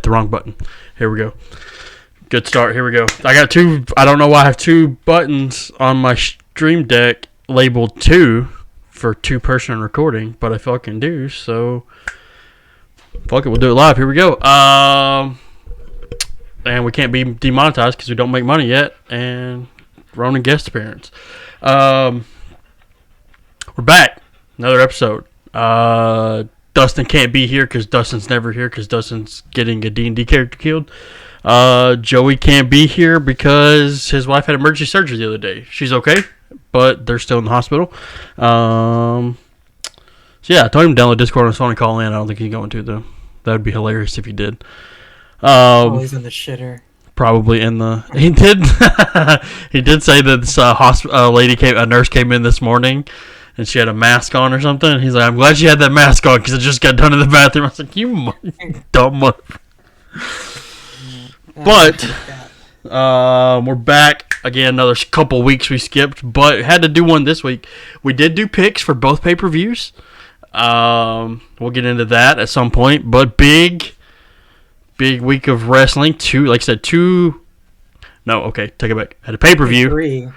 the wrong button. Here we go. Good start. Here we go. I got two. I don't know why I have two buttons on my Stream Deck labeled 2 for 2-person recording, but I fucking do. So fuck it. We'll do it live. Here we go. And we can't be demonetized because we don't make money yet. And Ronan guest appearance. We're back. Another episode. Dustin can't be here because Dustin's never here because Dustin's getting a D&D character killed. Joey can't be here because his wife had emergency surgery the other day. She's okay, but they're still in the hospital. So yeah, I told him to download Discord on his phone and call in. I don't think he's going to, though. That would be hilarious if he did. He's in the shitter. Probably in the... He did he did say that this a nurse came in this morning and she had a mask on or something. And he's like, I'm glad she had that mask on because it just got done in the bathroom. I was like, you dumb motherfucker. But we're back again. Another couple weeks we skipped, but had to do one this week. We did do picks for both pay-per-views. We'll get into that at some point. But big week of wrestling. Like I said, take it back. Had a pay-per-view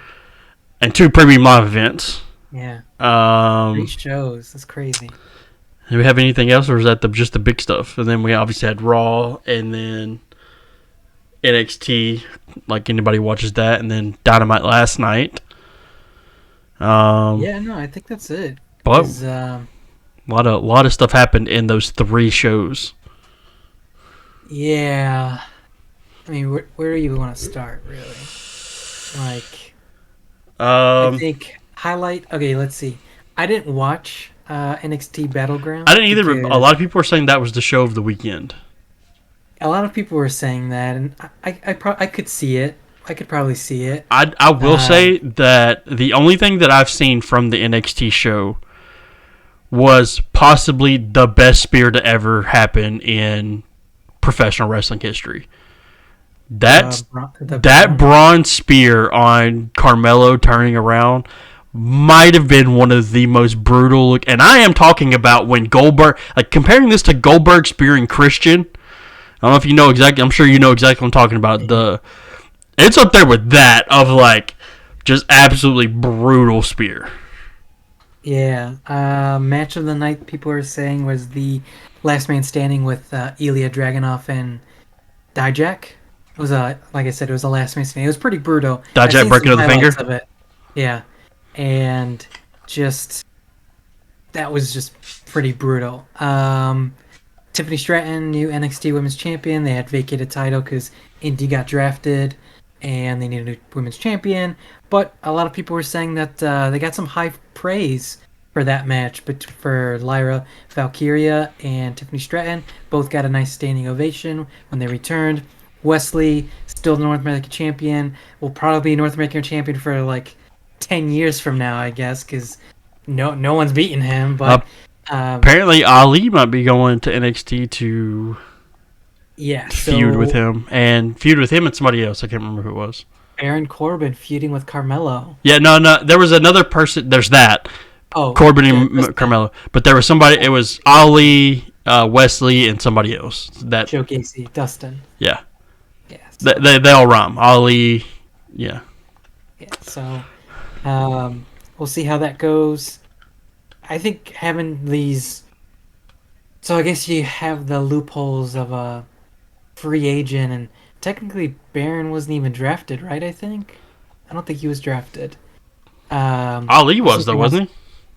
and 2 premium live events. Yeah. 3 shows. That's crazy. Do we have anything else, or is that just the big stuff? And then we obviously had Raw, and then NXT, like anybody watches that, and then Dynamite last night. I think that's it. But a lot of stuff happened in those 3 shows. Yeah, I mean, where do you want to start, really? Like, I think highlight. Okay, let's see. I didn't watch NXT Battleground. I didn't either. But a lot of people were saying that was the show of the weekend. A lot of people were saying that, and I could see it. I could probably see it. I will say that the only thing that I've seen from the NXT show was possibly the best spear to ever happen in professional wrestling history. That bronze spear on Carmelo turning around might have been one of the most brutal. And I am talking about when Goldberg, like comparing this to Goldberg spearing Christian. I don't know if you know exactly. I'm sure you know exactly what I'm talking about. It's up there with that of like just absolutely brutal spear. Yeah. Match of the night, people are saying, was the Last Man Standing with Ilya Dragunov and Dijak. It was like I said, it was a Last Man Standing. It was pretty brutal. Dijak breaking of the finger. Of it. Yeah, and that was just pretty brutal. Tiffany Stratton, new NXT Women's Champion. They had vacated title because Indy got drafted, and they needed a new Women's Champion. But a lot of people were saying that they got some high praise for that match. But for Lyra Valkyria and Tiffany Stratton, both got a nice standing ovation when they returned. Wesley, still the North American Champion, will probably be North American Champion for like 10 years from now, I guess, because no one's beaten him. But apparently, Ali might be going to NXT to feud with him. And feud with him and somebody else. I can't remember who it was. Baron Corbin feuding with Carmelo. Yeah, no. There was another person. There's that. Oh, Corbin and Carmelo. But there was somebody. It was Ali, Wesley, and somebody else. Joe Gacy, Dustin. Yeah. Yeah. So, they all rhyme. Ali, yeah. Yeah, so we'll see how that goes. I think having these... So I guess you have the loopholes of a free agent, and technically Baron wasn't even drafted, right, I think? I don't think he was drafted. Ali was, though, wasn't he?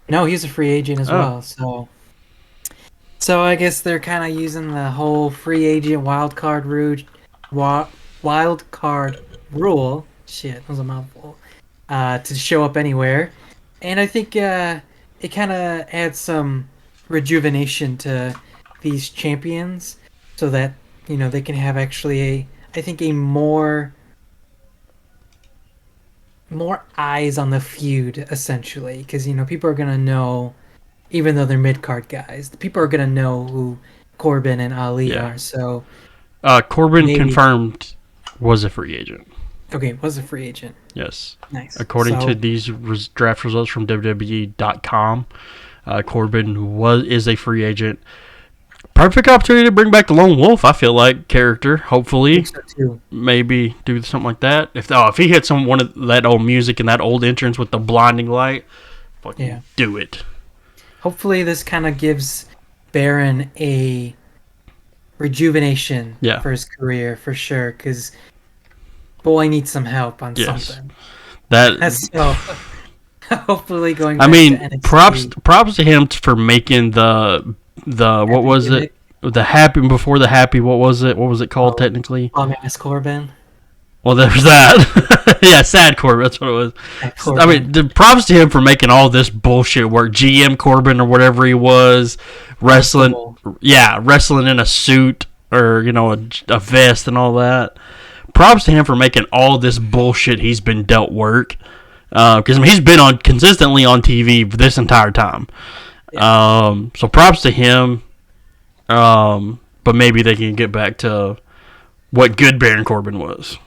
No, he's a free agent as well, So I guess they're kind of using the whole free agent wild card rule. Shit, that was a mouthful. To show up anywhere. And I think it kind of adds some rejuvenation to these champions so that, they can have actually a more eyes on the feud, essentially. Because, people are going to know, even though they're mid-card guys, the people are going to know who Corbin and Ali are. So Corbin confirmed was a free agent. Okay, was a free agent. Yes. Nice. According to these draft results from WWE.com, Corbin is a free agent. perfect opportunity to bring back the Lone Wolf. I feel like character. Hopefully, So too. maybe do something like that. If he hit one of that old music and that old entrance with the blinding light, fucking do it. Hopefully, this kind of gives Baron a rejuvenation for his career for sure. Because boy needs some help on something. So hopefully going. Back to NXT. props to him for making the what was it? The happy before the happy. What was it? What was it called technically? Ass Corbin. Well, there's that. Yeah, Sad Corbin. That's what it was. I mean, props to him for making all this bullshit work. GM Corbin or whatever he was, wrestling. Yeah, wrestling in a suit or a vest and all that. Props to him for making all this bullshit he's been dealt work. Because he's been consistently on TV this entire time. Yeah. So props to him. But maybe they can get back to what good Baron Corbin was.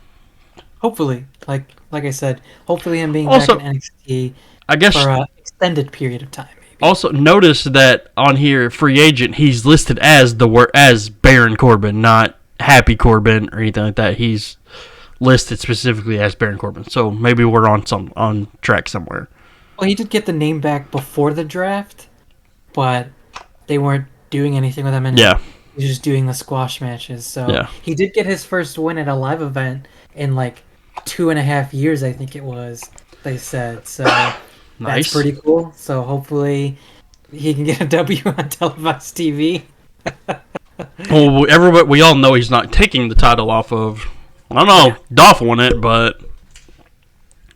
Hopefully, like I said, hopefully him being also, back in NXT I guess, for an extended period of time. Maybe. Also, notice that on here, free agent, he's listed as Baron Corbin, not Happy Corbin or anything like that. He's listed specifically as Baron Corbin. So maybe we're on track somewhere. Well, he did get the name back before the draft, but they weren't doing anything with him. He was just doing the squash matches. So he did get his first win at a live event in 2.5 years, I think it was, they said. So That's pretty cool. So hopefully he can get a W on televised TV. Well, we all know he's not taking the title off of... I don't know. Dolph won it, but...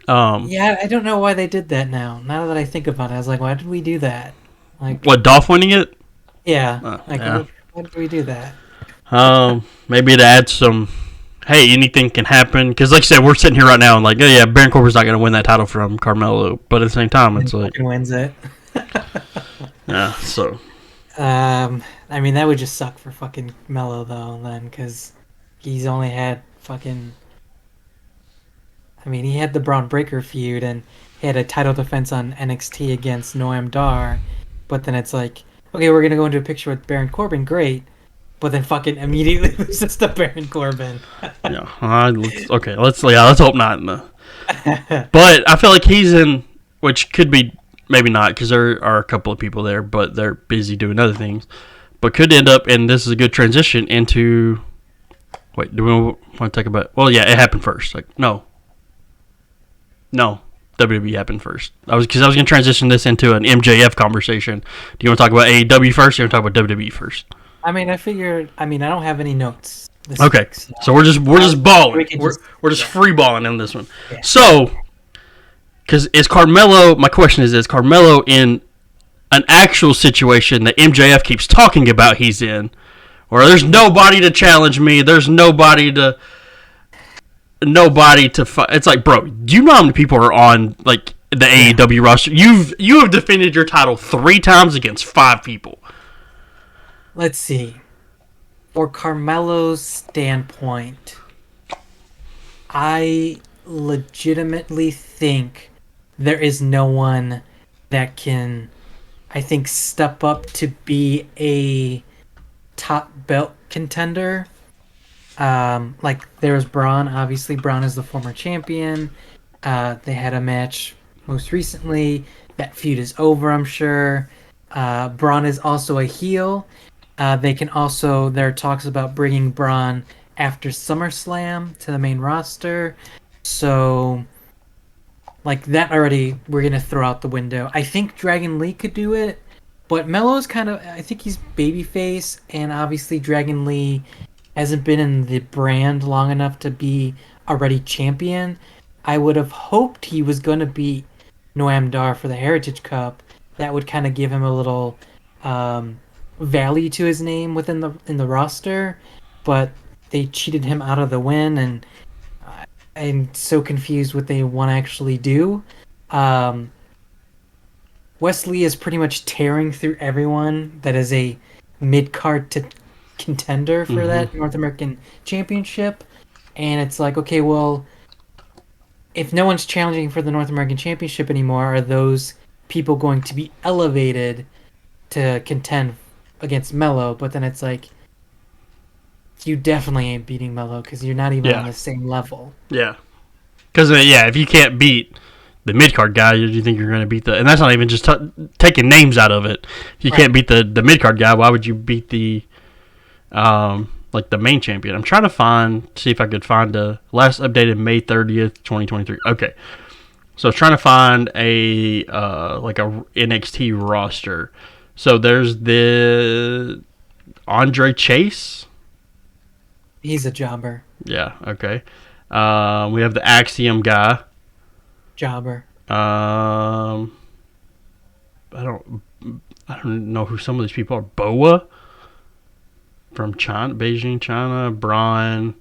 I don't know why they did that now. Now that I think about it, I was like, why did we do that? What, Dolph winning it? Yeah. Why did we do that? Maybe to add some... Hey, anything can happen. Because, like I said, we're sitting here right now and Baron Corbin's not going to win that title from Carmelo. But at the same time, it's like... He wins it. Yeah, so... I mean, that would just suck for fucking Melo, though, then, because he's only had fucking... I mean, he had the Braun Breaker feud, and he had a title defense on NXT against Noam Dar, but then it's like, okay, we're going to go into a picture with Baron Corbin, great, but then fucking immediately loses to Baron Corbin. Let's hope not. But I feel like he's in, which could be, maybe not, because there are a couple of people there, but they're busy doing other things, but could end up, and this is a good transition into, wait, do we want to talk about, well, yeah, it happened first, No, WWE happened first. Because I was going to transition this into an MJF conversation. Do you want to talk about AEW first, or do you want to talk about WWE first? I mean, I don't have any notes. Okay, so we're just balling. We're just free balling in this one. Yeah. So, because my question is Carmelo in an actual situation that MJF keeps talking about he's in, where there's nobody to challenge me, there's nobody to fight. It's like, bro, do you know how many people are on the AEW roster? You have defended your title 3 times against 5 people. Let's see. For Carmelo's standpoint, I legitimately think there is no one that can, I think, step up to be a top belt contender. There was Braun. Obviously, Braun is the former champion. They had a match most recently. That feud is over, I'm sure. Braun is also a heel. There are talks about bringing Braun after SummerSlam to the main roster. So, that already we're going to throw out the window. I think Dragon Lee could do it, but Melo's I think he's babyface, and obviously Dragon Lee hasn't been in the brand long enough to be already champion. I would have hoped he was going to beat Noam Dar for the Heritage Cup. That would kind of give him a little value to his name in the roster, but they cheated him out of the win, and I'm so confused what they want to actually do. Wesley is pretty much tearing through everyone that is a mid-card to contender for that North American Championship, and it's like, okay, well, if no one's challenging for the North American Championship anymore, are those people going to be elevated to contend against Melo, but then it's like you definitely ain't beating Melo because you're not even on Yeah. the same level. Yeah. Because, if you can't beat the mid-card guy, do you think you're going to beat the... And that's not even just taking names out of it. If you can't beat the mid-card guy, why would you beat the... the main champion? I'm trying to see if I could find the last updated May 30th, 2023. Okay. So I was trying to find a NXT roster. So there's the Andre Chase. He's a jobber. Yeah, okay. We have the Axiom guy. Jobber. I don't know who some of these people are. Boa from China, Beijing, China. Braun.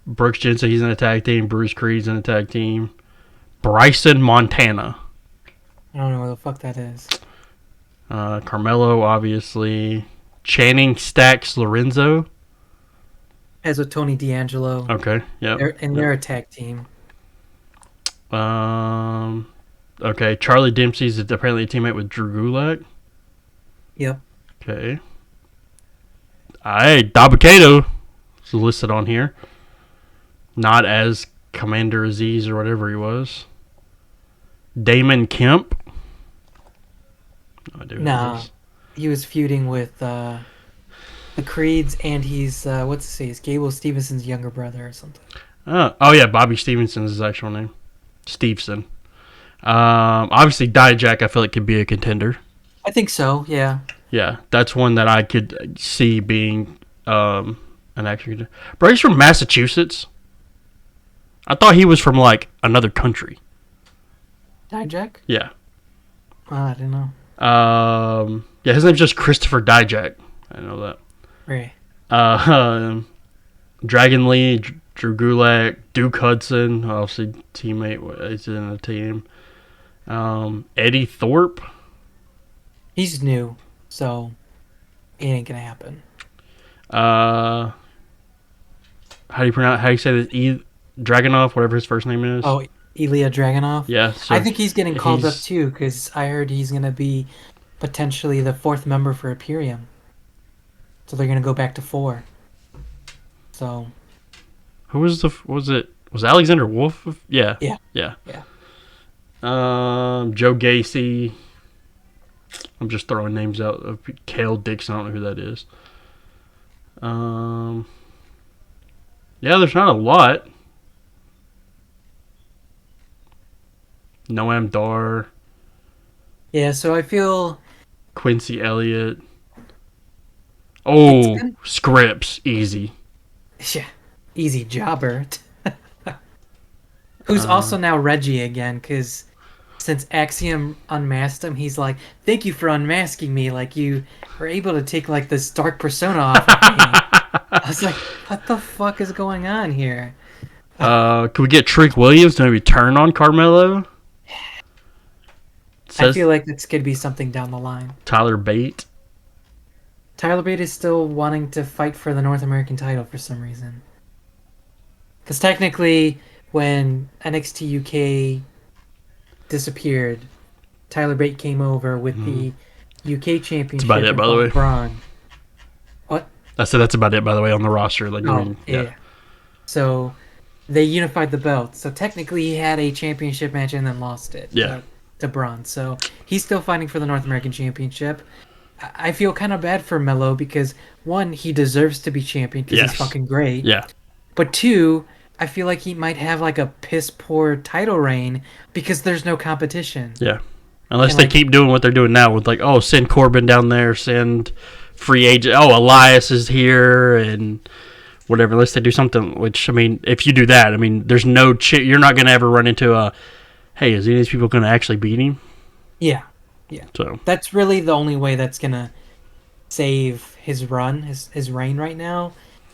Brooks Jensen, he's in a tag team. Bruce Creed's in a tag team. Bryson Montana. I don't know what the fuck that is. Carmelo, obviously. Channing Stacks Lorenzo. As with Tony D'Angelo. Okay, yeah. They're a tag team. Okay, Charlie Dempsey's apparently a teammate with Drew Gulak. Yep. Okay. Dabakato is listed on here. Not as Commander Aziz or whatever he was. Damon Kemp. No idea who that is. He was feuding with the Creeds, and he's he's Gable Stevenson's younger brother or something. Oh yeah, Bobby Stevenson is his actual name. Stevenson. Obviously, Dijak I feel like could be a contender. I think so. Yeah. Yeah, that's one that I could see being an actual contender. Bro, he's from Massachusetts. I thought he was from another country. Dijak? Yeah. I didn't know. Yeah, his name's just Christopher Dijak. I know that. Right. Dragon Lee, Drew Gulak, Duke Hudson, obviously teammate, is in the team. Eddie Thorpe. He's new, so it ain't gonna happen. How do you say this? Dragunov, whatever his first name is. Oh, Ilya Dragunov? Yeah. So I think he's getting called up too, because I heard he's going to be potentially the fourth member for Imperium. So they're going to go back to 4. So. Who was was Alexander Wolf? Yeah. Yeah. Yeah. Yeah. Joe Gacy. I'm just throwing names out. Kale Dixon, I don't know who that is. Yeah, there's not a lot. Noam Dar. Yeah, so I feel... Quincy Elliott. Oh, Scripps. Easy. Yeah, easy jobber. Who's also now Reggie again, because since Axiom unmasked him, he's like, thank you for unmasking me. Like, you were able to take, this dark persona off of me. I was like, what the fuck is going on here? Could we get Trick Williams to maybe turn on Carmelo? I feel like this could be something down the line. Tyler Bate. Tyler Bate is still wanting to fight for the North American title for some reason. Because technically, when NXT UK disappeared, Tyler Bate came over with the UK Championship. That's about it, by the way. Braun. What? I said that's about it, by the way, on the roster. Yeah. So they unified the belts. So technically, he had a championship match and then lost it. Yeah. To Braun. So he's still fighting for the North American Championship. I feel kind of bad for Melo because, one, he deserves to be champion because he's fucking great. Yeah. But two, I feel like he might have a piss poor title reign because there's no competition. Yeah. Unless they keep doing what they're doing now with send Corbin down there, send free agent. Oh, Elias is here and whatever. Unless they do something, which, if you do that, there's no you're not going to ever run into a, hey, is any of these people going to actually beat him? Yeah. Yeah. So that's really the only way that's going to save his run, his reign right now,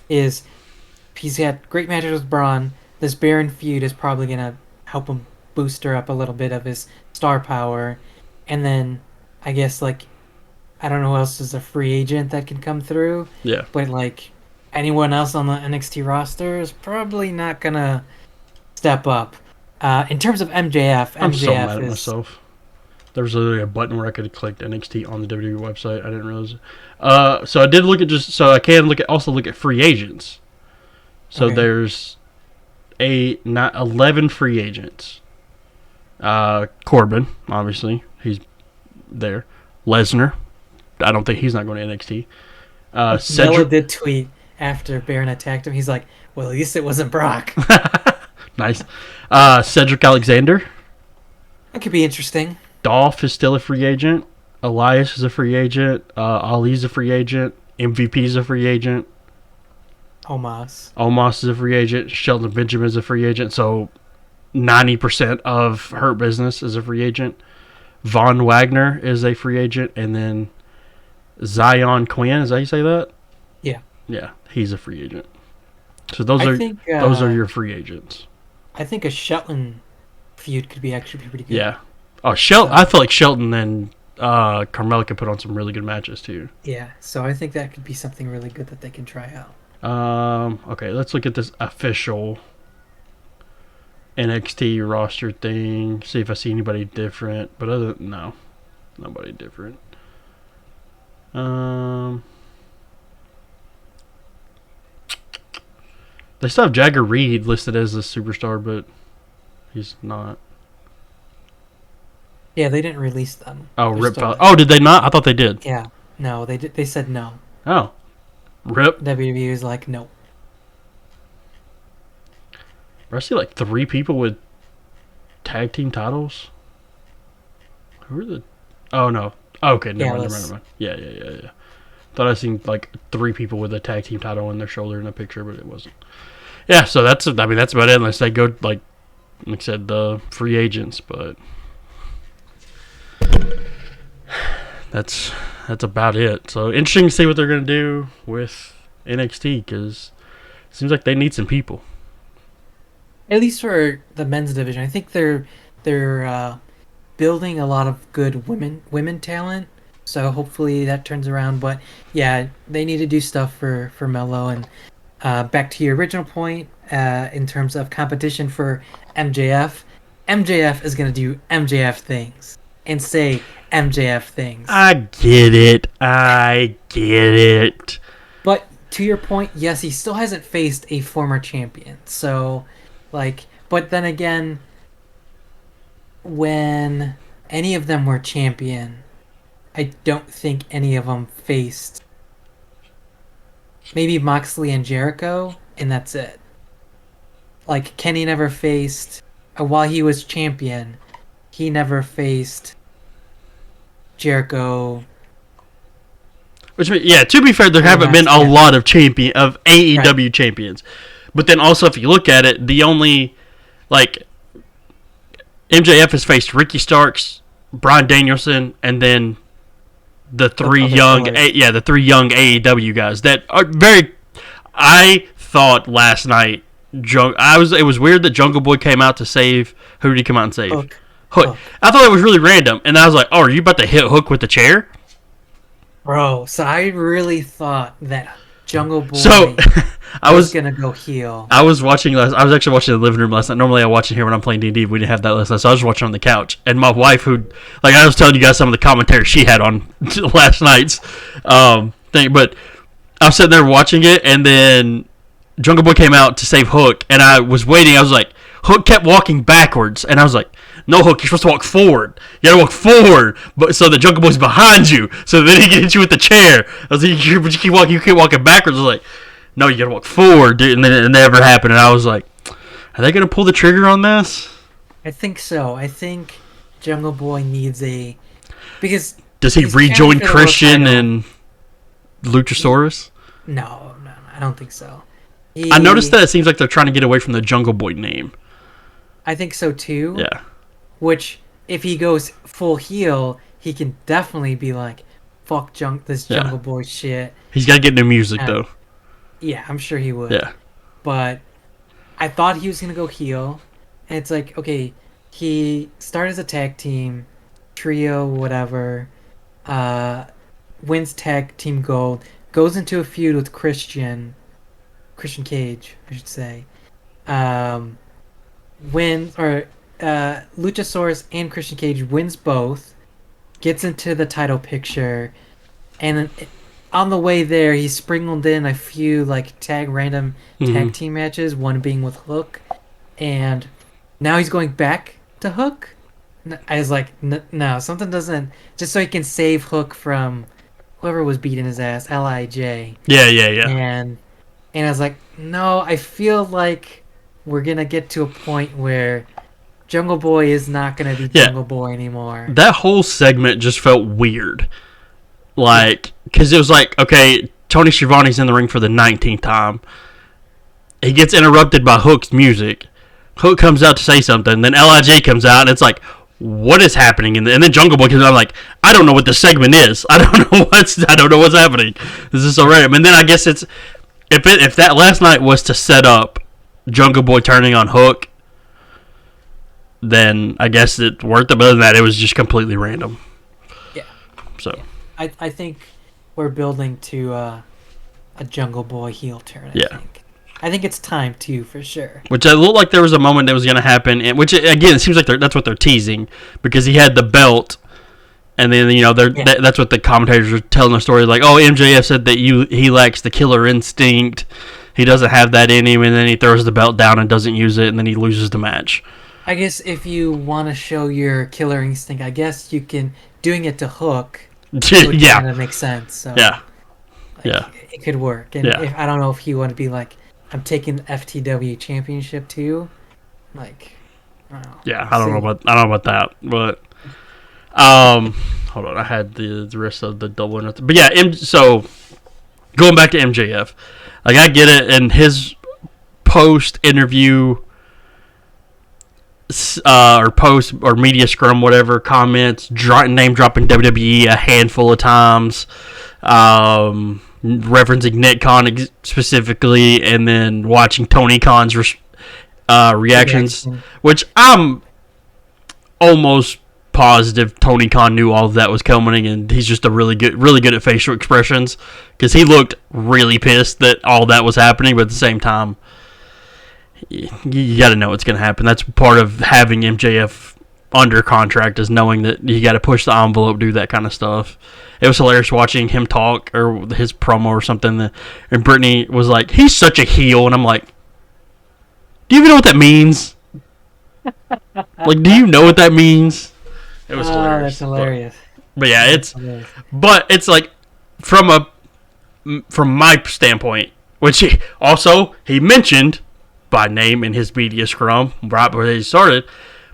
is he's had great matches with Braun. This Baron feud is probably going to help him booster up a little bit of his star power. And then, I guess, I don't know who else is a free agent that can come through. Yeah. But, anyone else on the NXT roster is probably not going to step up. In terms of MJF, I'm so mad at myself. There was literally a button where I could have clicked NXT on the WWE website. I didn't realize. So I did look at I can also look at free agents. So Okay. there's 11 free agents. Corbin, obviously, he's there. Lesnar, I don't think he's not going to NXT. Melo Cedric did tweet after Baron attacked him. He's like, "Well, at least it wasn't Brock." Nice. Cedric Alexander. That could be interesting. Dolph is still a free agent. Elias is a free agent. Ali's a free agent. MVP is a free agent. Omos is a free agent. Shelton Benjamin is a free agent. So 90% of Hurt Business is a free agent. Von Wagner is a free agent. And then Zion Quinn, is that how you say that? Yeah. Yeah, he's a free agent. So those are your free agents. I think a Shelton feud could be actually pretty good. Yeah. Oh, Shelton. I feel like Shelton and Carmella could put on some really good matches too. Yeah, so I think that could be something really good that they can try out. Okay, let's look at this official NXT roster thing. See if I see anybody different. But no, nobody different. They still have Jagger Reed listed as a superstar, but he's not. Yeah, they didn't release them. Oh, Rip. Oh, did they not? I thought they did. Yeah, no, they did. They said no. Oh, Rip. WWE was like, no. I see like 3 people with tag team titles. Who are the? Oh no. Oh, okay, never mind. Yeah. Thought I seen like 3 people with a tag team title on their shoulder in a picture, but it wasn't. Yeah, so that's about it. Unless they go like I said, the free agents, but that's about it. So interesting to see what they're gonna do with NXT because it seems like they need some people. At least for the men's division, I think they're building a lot of good women talent. So hopefully that turns around. But yeah, they need to do stuff for Melo. And back to your original point, in terms of competition for MJF, MJF is gonna do MJF things and say MJF things. I get it. But to your point, yes, he still hasn't faced a former champion. So, but then again, when any of them were champion, I don't think any of them faced maybe Moxley and Jericho, and that's it. Like, Kenny never faced, while he was champion, he never faced Jericho. Which means, yeah, to be fair, there haven't been a lot of AEW champions. But then also, if you look at it, the only, MJF has faced Ricky Starks, Bryan Danielson, and then the 3 young AEW guys that are very. I thought last night, it was weird that Jungle Boy came out to save. Who did he come out and save? Hook. I thought it was really random, and I was like, "Oh, are you about to hit Hook with the chair?" Bro, so I really thought that Jungle Boy was gonna go heel. I was actually watching in the living room last night. Normally I watch it here when I'm playing D&D. We didn't have that last night, so I was watching on the couch. And my wife, who, I was telling you guys some of the commentary she had on last night's thing, but I was sitting there watching it, and then Jungle Boy came out to save Hook, and I was waiting. I was like, Hook kept walking backwards, and I was like, no, Hook, you're supposed to walk forward. You gotta walk forward, but so the Jungle Boy's behind you, so then he can hit you with the chair. I was like, you keep walking backwards. I was like, no, you gotta walk forward, dude. And then it never happened. And I was like, are they gonna pull the trigger on this? I think so. I think Jungle Boy needs because does he rejoin Christian and Luchasaurus? No, I don't think so. I noticed that it seems like they're trying to get away from the Jungle Boy name. I think so too. Yeah. Which, if he goes full heel, he can definitely be like, fuck this Jungle Boy shit. He's got to get new music, though. Yeah, I'm sure he would. Yeah. But I thought he was going to go heel. And it's like, okay, he started as a tag team, trio, whatever, wins tag team gold, goes into a feud with Christian Cage, I should say, Luchasaurus and Christian Cage wins both, gets into the title picture, and on the way there, he sprinkled in a few like random tag team matches, one being with Hook, and now he's going back to Hook. I was like, no, something doesn't. Just so he can save Hook from whoever was beating his ass, Lij. Yeah. And I was like, no, I feel like we're gonna get to a point where Jungle Boy is not gonna be Jungle Boy anymore. That whole segment just felt weird. Like, because it was like, okay, Tony Schiavone's in the ring for the 19th time. He gets interrupted by Hook's music. Hook comes out to say something. Then Lij comes out, and it's like, what is happening? And then Jungle Boy comes out. I'm like, I don't know what this segment is. I don't know what's happening. This is so random. And then I guess it's if that last night was to set up Jungle Boy turning on Hook, then I guess it worked. But other than that, it was just completely random. Yeah. So. Yeah. I think we're building to a Jungle Boy heel turn. I think it's time to, for sure. Which it looked like there was a moment that was going to happen, and which again it seems like that's what they're teasing, because he had the belt, and then that's what the commentators are telling the story, like, oh, MJF said that he lacks the killer instinct, he doesn't have that in him, and then he throws the belt down and doesn't use it, and then he loses the match. I guess if you want to show your killer instinct, I guess you can doing it to Hook. Yeah, kind of makes sense. So, yeah. It could work. And if, I don't know if he want to be like, I'm taking the FTW championship too. Like, I don't know. Yeah, I don't know about that, but hold on, I had the rest of the double or nothing. But yeah, so going back to MJF, like I get it, and his post interview or post or media scrum, whatever, comments, name dropping WWE a handful of times, referencing Nick Khan specifically, and then watching Tony Khan's reactions, which I'm almost positive Tony Khan knew all of that was coming, and he's just really good at facial expressions, because he looked really pissed that all that was happening, but at the same time, you got to know what's going to happen. That's part of having MJF under contract, is knowing that you got to push the envelope, do that kind of stuff. It was hilarious watching him talk, or his promo or something, and Brittany was like, he's such a heel, and I'm like, do you even know what that means? Like, do you know what that means? It was hilarious. That's hilarious. But yeah, it's like, from my standpoint, which he mentioned by name in his media scrum right before they started,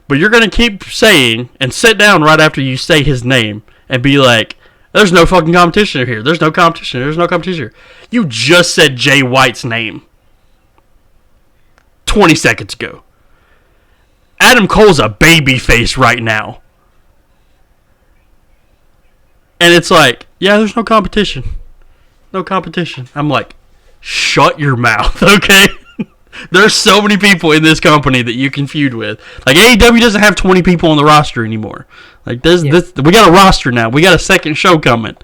but you're going to keep saying and sit down right after you say his name and be like, there's no fucking competition here. There's no competition here. You just said Jay White's name 20 seconds ago. Adam Cole's a babyface right now. And it's like, yeah, there's no competition. No competition. I'm like, shut your mouth, okay? There's so many people in this company that you can feud with. Like, AEW doesn't have 20 people on the roster anymore. Like, this, we got a roster now. We got a second show coming.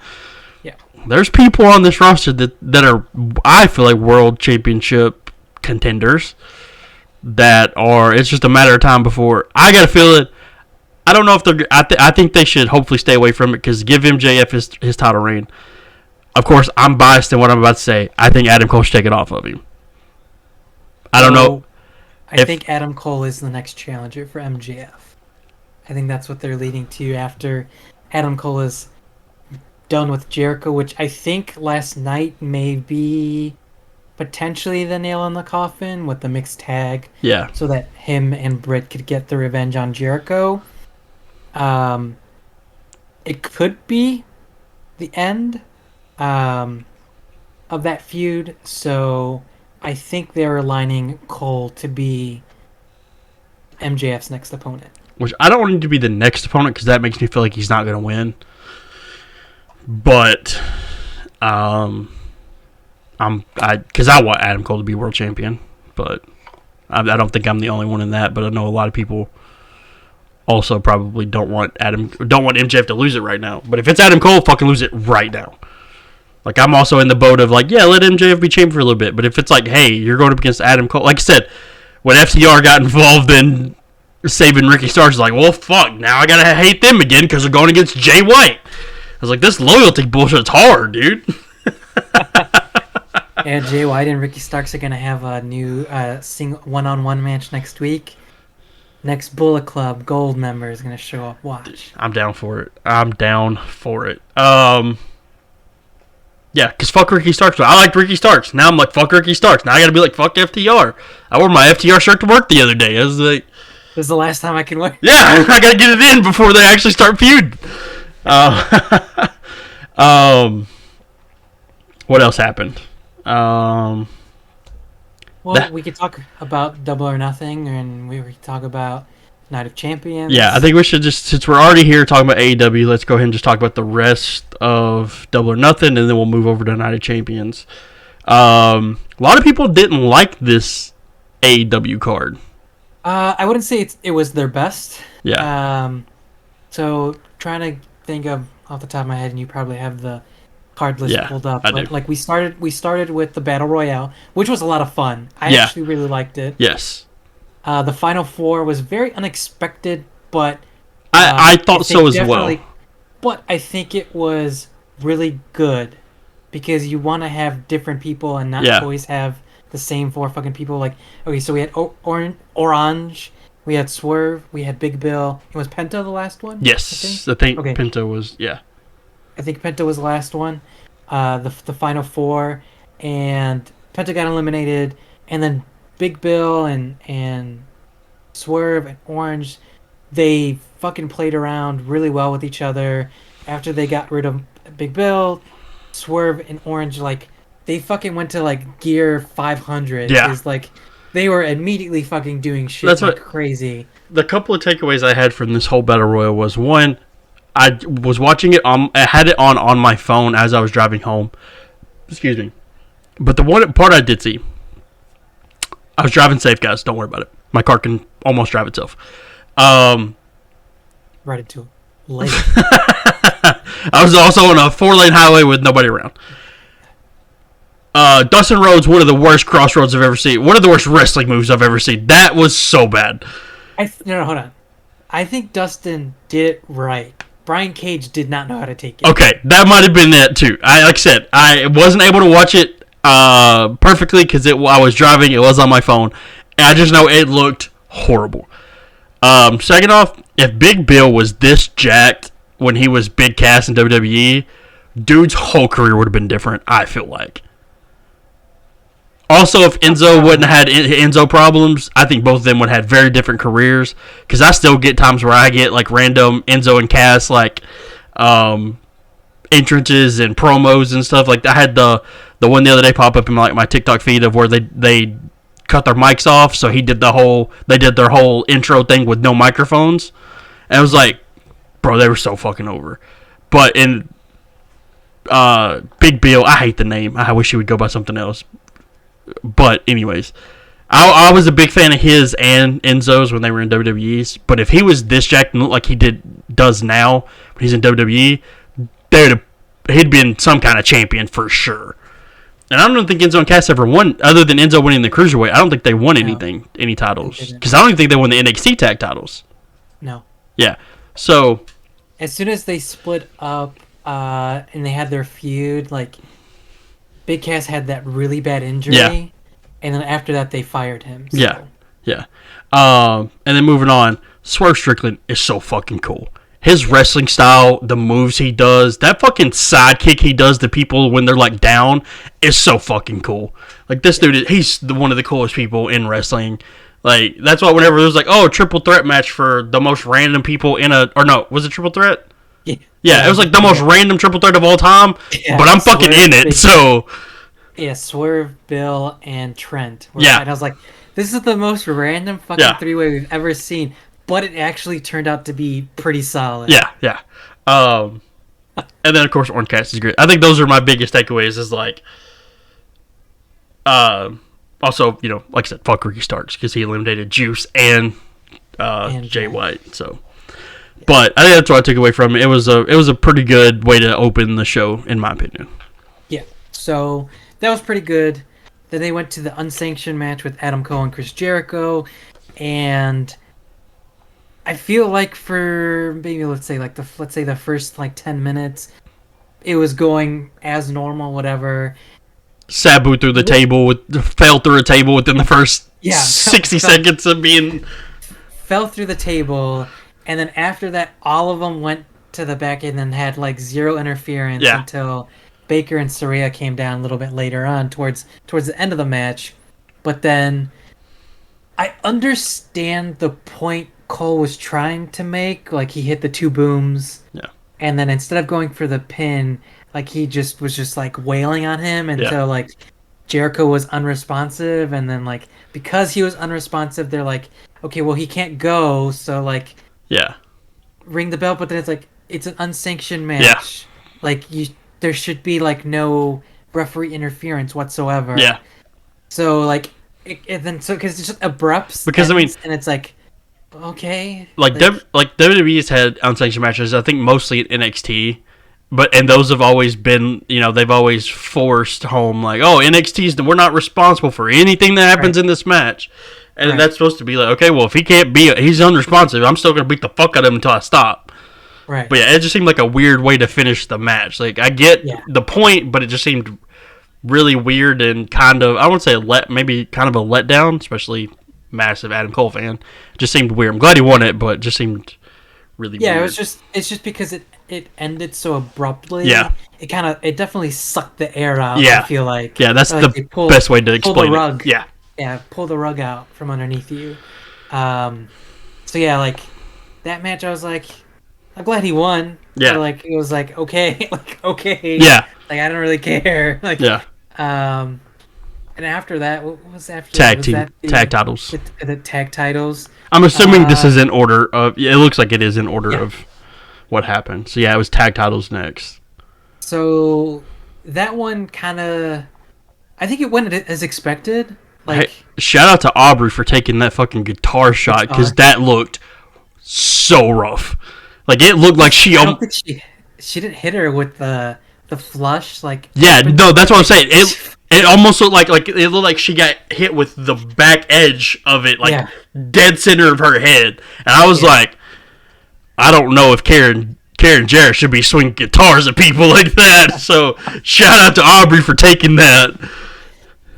Yeah. There's people on this roster that are, I feel like, world championship contenders that are, it's just a matter of time before. I got to feel it. I don't know if they're, I think they should hopefully stay away from it, because give MJF his title reign. Of course, I'm biased in what I'm about to say. I think Adam Cole should take it off of him. I don't know. I think Adam Cole is the next challenger for MJF. I think that's what they're leading to after Adam Cole is done with Jericho, which I think last night may be potentially the nail in the coffin with the mixed tag. Yeah. So that him and Britt could get the revenge on Jericho. It could be the end of that feud. So I think they're aligning Cole to be MJF's next opponent. Which I don't want him to be the next opponent, because that makes me feel like he's not going to win. But, because I want Adam Cole to be world champion, but I don't think I'm the only one in that. But I know a lot of people also probably don't want MJF to lose it right now. But if it's Adam Cole, fucking lose it right now. Like, I'm also in the boat of, like, yeah, let MJF be champion for a little bit. But if it's like, hey, you're going up against Adam Cole. Like I said, when FTR got involved in saving Ricky Starks is like, well, fuck, now I gotta hate them again because they're going against Jay White. I was like, this loyalty bullshit's hard, dude. And Jay White and Ricky Starks are gonna have a new one-on-one match next week. Next Bullet Club Gold member is gonna show up. Watch. I'm down for it. Yeah, because fuck Ricky Starks. I liked Ricky Starks. Now I'm like, fuck Ricky Starks. Now I gotta be like, fuck FTR. I wore my FTR shirt to work the other day. I was like, this is the last time I can wear. Yeah, I gotta get it in before they actually start feud. What else happened? Well, we could talk about Double or Nothing, and we could talk about Night of Champions. Yeah, I think we should just, since we're already here talking about AEW, let's go ahead and just talk about the rest of Double or Nothing, and then we'll move over to Night of Champions. A lot of people didn't like this AEW card. I wouldn't say it was their best. Yeah. So trying to think of off the top of my head, and you probably have the card list pulled up. I but do. Like we started with the Battle Royale, which was a lot of fun. I actually really liked it. Yes. The Final Four was very unexpected, but I thought so as well. But I think it was really good because you want to have different people and not always have the same four fucking people. Like, okay, so we had Orange, we had Swerve, we had Big Bill. And was Penta the last one? Yes, I think Penta was, I think Penta was the last one. The Final Four, and Penta got eliminated, and then Big Bill and Swerve and Orange, they fucking played around really well with each other. After they got rid of Big Bill, Swerve and Orange, like, they fucking went to, like, gear 500. Yeah. It's like, they were immediately fucking doing shit crazy. The couple of takeaways I had from this whole Battle Royal was, one, I was watching it I had it on my phone as I was driving home. Excuse me. But the one part I did see, I was driving safe, guys. Don't worry about it. My car can almost drive itself. Right into a lake. I was also on a 4-lane highway with nobody around. Dustin Rhodes, one of the worst crossroads I've ever seen. One of the worst wrestling moves I've ever seen. That was so bad. No, hold on. I think Dustin did it right. Brian Cage did not know how to take it. Okay, that might have been that too. Like I said, I wasn't able to watch it perfectly because I was driving. It was on my phone. And I just know it looked horrible. Second off, if Big Bill was this jacked when he was Big Cass in WWE, dude's whole career would have been different, I feel like. Also, if Enzo wouldn't have had Enzo problems, I think both of them would have had very different careers. Because I still get times where I get like random Enzo and Cass like entrances and promos and stuff. Like I had the one the other day pop up in my TikTok feed of where they cut their mics off, so they did their whole intro thing with no microphones. And I was like, bro, they were so fucking over. But in Big Bill, I hate the name. I wish he would go by something else. But anyways, I was a big fan of his and Enzo's when they were in WWE's. But if he was this jacked and looked like he does now when he's in WWE, he'd been some kind of champion for sure. And I don't think Enzo and Cass ever won, other than Enzo winning the Cruiserweight. I don't think they won any titles. Because I don't even think they won the NXT tag titles. No. Yeah. So as soon as they split up and they had their feud, like, Big Cass had that really bad injury, and then after that they fired him. So. Yeah. And then moving on, Swerve Strickland is so fucking cool. His wrestling style, the moves he does, that fucking sidekick he does to people when they're like down is so fucking cool. Like this dude, he's one of the coolest people in wrestling. Like that's why whenever there's like, a triple threat match for the most random people was it triple threat? Yeah, it was like the most random triple threat of all time, but I'm fucking in it, so... Yeah, Swerve, Bill, and Trent. Yeah. And I was like, this is the most random fucking three-way we've ever seen, but it actually turned out to be pretty solid. Yeah. And then, of course, Orange Cassidy is great. I think those are my biggest takeaways is, like... also, like I said, fuck Ricky Starks, because he eliminated Juice and Jay White, so... But I think that's what I took away from it. It was a pretty good way to open the show, in my opinion. Yeah, so that was pretty good. Then they went to the unsanctioned match with Adam Cole and Chris Jericho, and I feel like for maybe let's say the first like 10 minutes, it was going as normal, whatever. Sabu through the table fell through a table within the first Yeah, 60 seconds of being. fell through the table, and then after that, all of them went to the back and then had like zero interference Yeah. until Baker and Saraya came down a little bit later on towards the end of the match. But then I understand the point Cole was trying to make. Like he hit the two booms, Yeah. and then instead of going for the pin, like he just was just like wailing on him Yeah. until like Jericho was unresponsive, and then like because he was unresponsive, they're like, okay, well he can't go, so like Yeah. ring the bell. But then it's like it's an unsanctioned Yeah. match. Like there should be like no referee interference whatsoever. Yeah. So like, and then so because it's just abrupt. Because, I mean, and it's like, okay, like WWE's had unsanctioned matches, I think mostly at NXT, and those have always been, they've always forced home like, oh, we're not responsible for anything that happens in this match, and that's supposed to be like, okay, well, if he's unresponsive, I'm still gonna beat the fuck out of him until I stop. Right. But yeah, it just seemed like a weird way to finish the match. Like I get the point, but it just seemed really weird and kind of, I wouldn't say maybe kind of a letdown, especially massive Adam Cole fan. It just seemed weird. I'm glad he won it, but it just seemed really weird. Yeah, it's just because it ended so abruptly. Yeah. It definitely sucked the air out. Yeah. I feel like. Yeah, that's like the best way to explain the rug. it. Yeah. Yeah, pull the rug out from underneath you. So yeah, like that match, I was like, I'm glad he won. Yeah. But, like it was like okay, okay. Yeah. Like I don't really care. Like Yeah. And after that, what was after Tag that? team. Was that Tag titles. The tag titles. I'm assuming this is in order of. Yeah, it looks like it is in order of what happened. So yeah, it was tag titles next. So that one kind of, I think it went as expected. Like, hey, shout out to Aubrey for taking that fucking guitar shot because that looked so rough. Like it looked like she. I don't think she didn't hit her with the flush. Like yeah, no, that's what I'm saying. It almost looked like it looked like she got hit with the back edge of it, like dead center of her head. And I was like, I don't know if Karen Jarrett should be swinging guitars at people like that. So shout out to Aubrey for taking that.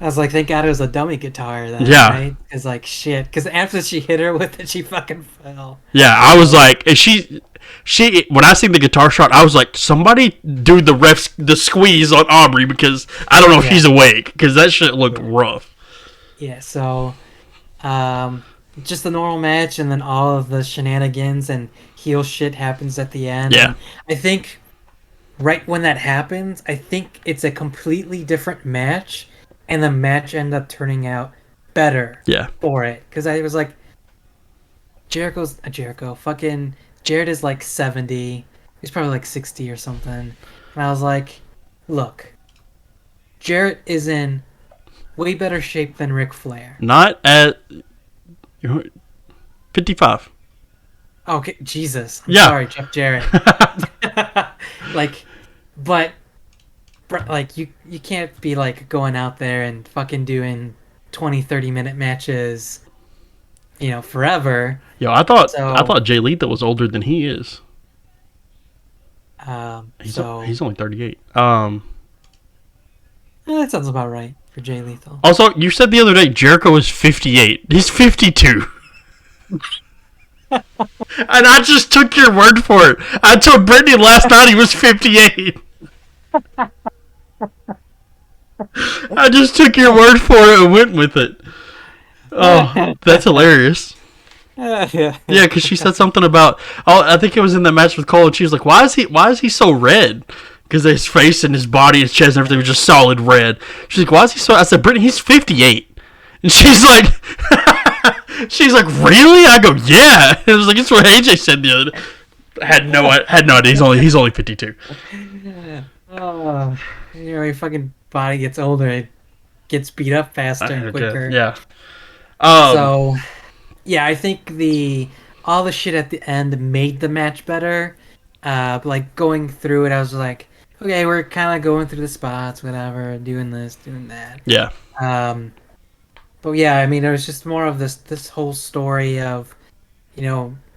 I was like, thank God it was a dummy guitar. Then, yeah, right? It's like shit. Because after she hit her with it, she fucking fell. Yeah, I was like, she when I seen the guitar shot, I was like, somebody do the squeeze on Aubrey because I don't know if she's awake because that shit looked rough. Yeah, so just the normal match and then all of the shenanigans and heel shit happens at the end. Yeah. And I think right when that happens, I think it's a completely different match and the match ended up turning out better for it. Because I was like, fucking Jared is like 70. He's probably like 60 or something. And I was like, look, Jarrett is in way better shape than Ric Flair. Not at 55. Okay, Jesus. I'm Yeah. sorry, Jeff Jarrett. But you can't be like going out there and fucking doing 20, 30-minute matches, forever. Yo, I thought Jay Lethal was older than he is. He's only 38. That sounds about right for Jay Lethal. Also, you said the other day Jericho is 58. He's 52. And I just took your word for it. I told Brittany last night he was 58. I just took your word for it and went with it. Oh, that's hilarious. Yeah, because she said something about. Oh, I think it was in the match with Cole, and she was like, "Why is he so red?" Because his face and his body, his chest, and everything was just solid red. She's like, "Why is he so?" I said, "Brittany, he's 58," and she's like, "Really?" I go, "Yeah." It was like it's what AJ said the other day. Had no idea. He's only 52. Oh, your fucking body gets older, it gets beat up faster and quicker. Yeah. So, yeah, I think all the shit at the end made the match better. Like going through it, I was like, okay, we're kind of going through the spots, whatever, doing this, doing that. Yeah. But yeah, I mean, it was just more of this whole story of,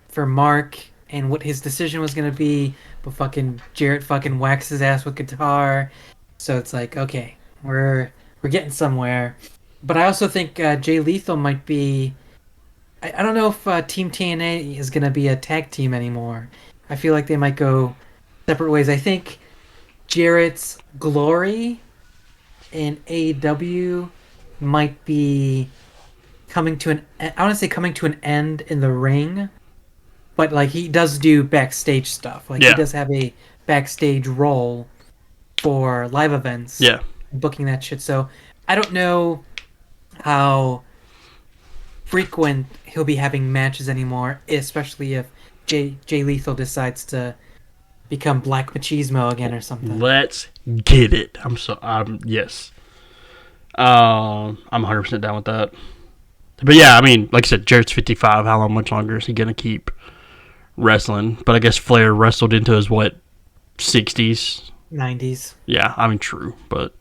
for Mark and what his decision was gonna be, but fucking Jarrett fucking whacks his ass with guitar. So it's like, okay, we're getting somewhere. But I also think Jay Lethal might be. I don't know if Team TNA is gonna be a tag team anymore. I feel like they might go separate ways. I think Jarrett's glory in AEW might be coming to an. I want to say coming to an end in the ring, but like he does do backstage stuff. Like he does have a backstage role for live events. Yeah, booking that shit. So I don't know how frequent he'll be having matches anymore, especially if Jay Lethal decides to become Black Machismo again or something. Let's get it. Yes. I'm 100% down with that. But yeah, I mean, like I said, Jarrett's 55. How much longer is he going to keep wrestling? But I guess Flair wrestled into his, 60s? 90s. Yeah, I mean, true. But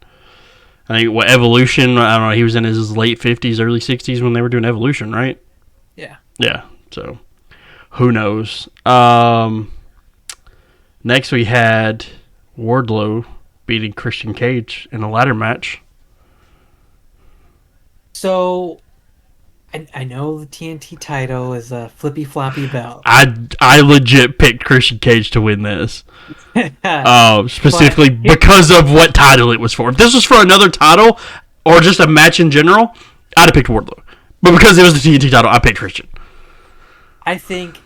I think, Evolution, I don't know, he was in his late 50s, early 60s when they were doing Evolution, right? Yeah. Yeah, so who knows? Next we had Wardlow beating Christian Cage in a ladder match. So, I know the TNT title is a flippy floppy belt. I legit picked Christian Cage to win this. Specifically because of what title it was for. If this was for another title or just a match in general, I'd have picked Wardlow. But because it was the TNT title, I picked Christian. I think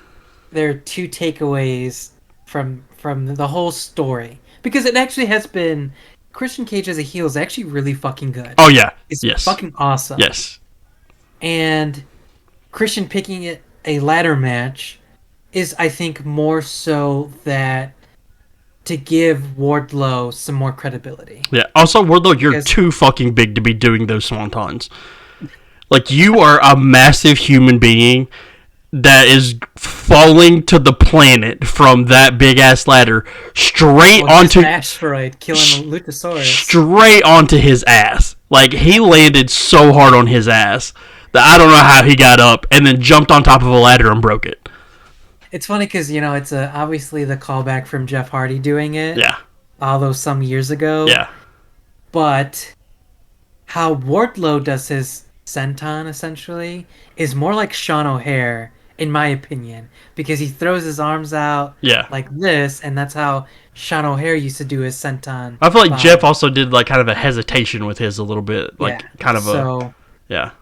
there are two takeaways from the whole story. Because it actually has been... Christian Cage as a heel is actually really fucking good. Oh, yeah. It's fucking awesome. Yes. And Christian picking it a ladder match is, I think, more so that to give Wardlow some more credibility. Yeah. Also, Wardlow, you're too fucking big to be doing those swantons. Like, you are a massive human being that is falling to the planet from that big ass ladder straight onto an asteroid killing the Luchasaurus. Straight onto his ass. Like, he landed so hard on his ass that I don't know how he got up and then jumped on top of a ladder and broke it. It's funny because, it's obviously the callback from Jeff Hardy doing it. Yeah. Although some years ago. Yeah. But how Wardlow does his senton, essentially, is more like Sean O'Hare, in my opinion. Because he throws his arms out like this, and that's how Sean O'Hare used to do his senton. I feel like Jeff also did, like, kind of a hesitation with his a little bit. Like, kind of Yeah.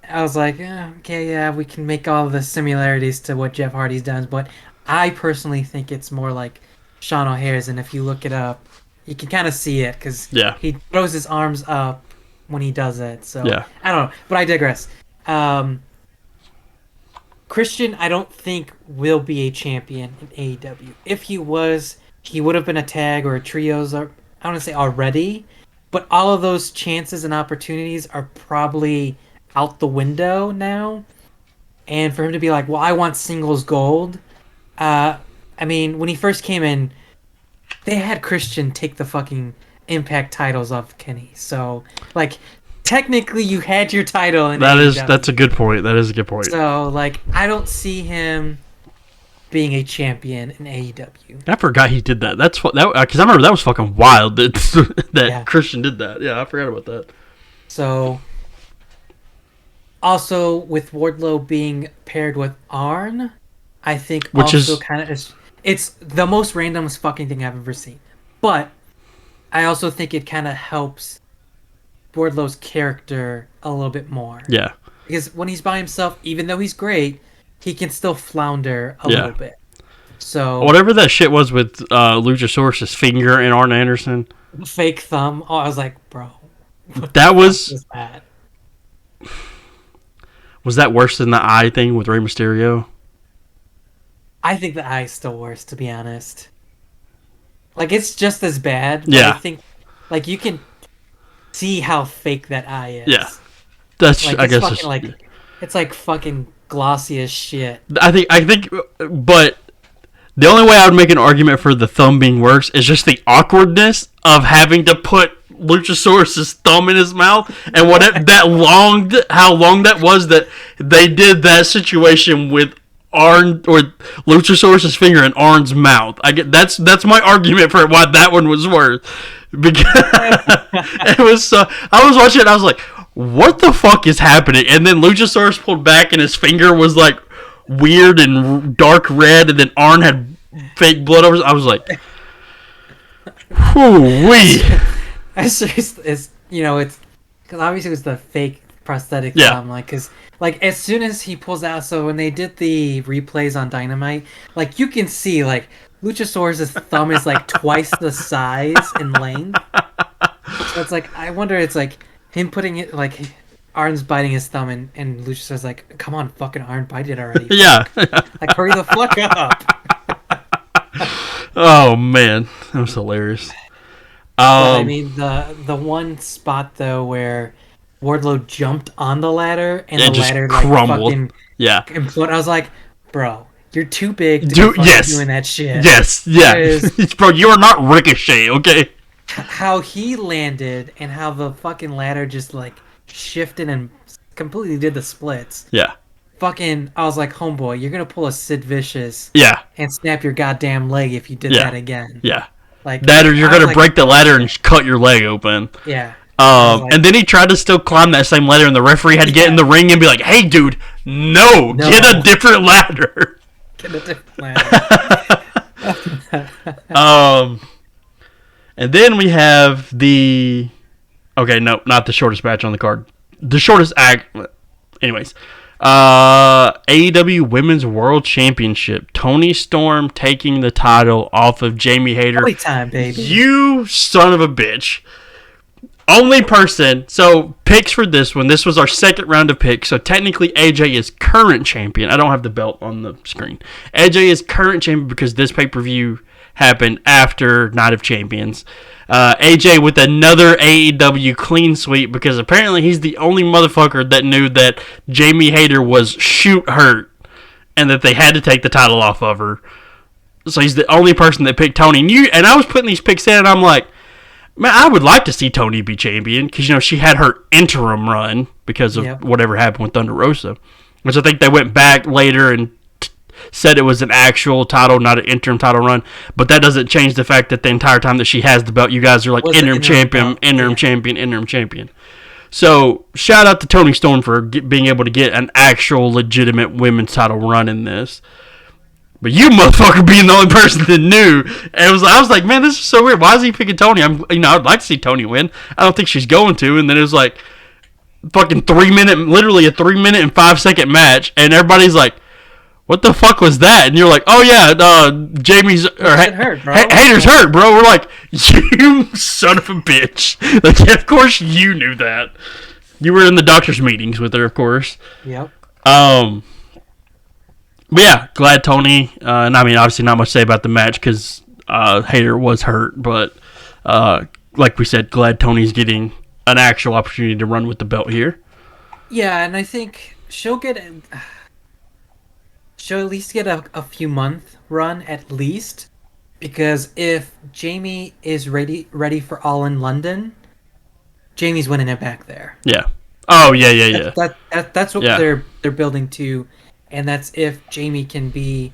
I was like, okay, yeah, we can make all the similarities to what Jeff Hardy's done, but I personally think it's more like Sean O'Hare's, and if you look it up, you can kind of see it, because he throws his arms up when he does it, so I don't know, but I digress. Christian, I don't think will be a champion in AEW. If he was, he would have been a tag or a trios, or I want to say already, but all of those chances and opportunities are probably out the window now, and for him to be like, well, I want singles gold. I mean, when he first came in, they had Christian take the fucking Impact titles off Kenny, so like technically you had your title in AEW. That's a good point. That is a good point. So like I don't see him being a champion in AEW. I forgot he did that. That's what that, because I remember that was fucking wild that Christian did that. Yeah, I forgot about that. So also, with Wardlow being paired with Arn, I think it's the most randomest fucking thing I've ever seen. But I also think it kind of helps Wardlow's character a little bit more. Yeah. Because when he's by himself, even though he's great, he can still flounder a little bit. So whatever that shit was with Luchasaurus' finger and Arn Anderson. Fake thumb. Oh, I was like, bro. That was bad. Was that worse than the eye thing with Rey Mysterio? I think the eye is still worse, to be honest. Like, it's just as bad. Yeah. I think, like, you can see how fake that eye is. Yeah. That's, like, I guess, fucking, like, it's like fucking glossy as shit. I think, but the only way I would make an argument for the thumb being worse is just the awkwardness of having to put Luchasaurus' thumb in his mouth, and how long that was that they did that situation with Arn or Luchasaurus's finger in Arn's mouth. I get that's my argument for why that one was worth. Because it was I was watching it and I was like, what the fuck is happening? And then Luchasaurus pulled back and his finger was like weird and dark red, and then Arn had fake blood over. I was like, whoo wee. It's because obviously it was the fake prosthetic thumb, because as soon as he pulls out, so when they did the replays on Dynamite, like you can see like Luchasaurus' thumb is like twice the size and length. So it's like, I wonder, it's like him putting it, like Arn's biting his thumb and Luchasaurus like, come on, fucking Arn, bite it already. Yeah. Like, hurry the fuck up. Oh man, that was hilarious. I mean, the one spot though where Wardlow jumped on the ladder and the ladder like crumbled. Fucking imploded. I was like, bro, you're too big to be doing that shit. Yes, bro, you are not Ricochet, okay? How he landed and how the fucking ladder just like shifted and completely did the splits. Yeah. Fucking, I was like, homeboy, you're gonna pull a Sid Vicious. Yeah. And snap your goddamn leg if you did that again. Yeah. Like that, or you're gonna break the ladder and cut your leg open. Yeah. And then he tried to still climb that same ladder, and the referee had to get in the ring and be like, "Hey, dude, no. Get a different ladder." Get a different ladder. And then we have the. Okay, no, not the shortest match on the card. The shortest act. Anyways, AEW Women's World Championship. Toni Storm taking the title off of Jamie Hayter. Every time, baby. You son of a bitch. Only person. So, picks for this one. This was our second round of picks. So, technically, AJ is current champion. I don't have the belt on the screen. AJ is current champion because this pay-per-view happened after Night of Champions. AJ with another AEW clean sweep because apparently he's the only motherfucker that knew that Jamie Hayter was shoot hurt and that they had to take the title off of her. So he's the only person that picked Toni. And I was putting these picks in and I'm like, man, I would like to see Toni be champion because, she had her interim run because of whatever happened with Thunder Rosa. Which I think they went back later and said it was an actual title, not an interim title run. But that doesn't change the fact that the entire time that she has the belt, you guys are like interim champion, interim champion. So, shout out to Toni Storm for being able to get an actual legitimate women's title run in this. But you motherfucker being the only person that knew, and I was like, man, this is so weird. Why is he picking Toni? I'd like to see Toni win. I don't think she's going to. And then it was like, fucking literally a 3 minute and 5 second match, and everybody's like, what the fuck was that? And you're like, oh yeah, Jamie's Hayter's hurt, bro. We're like, you son of a bitch. Like, yeah, of course you knew that. You were in the doctor's meetings with her, of course. Yep. But yeah, glad Toni. And I mean, obviously, not much to say about the match because Hayter was hurt. But like we said, glad Toni's getting an actual opportunity to run with the belt here. Yeah, and I think she'll at least get a few month run at least, because if Jamie is ready for All in London, Jamie's winning it back there. Yeah. Oh yeah. That's what they're building to, and that's if Jamie can be,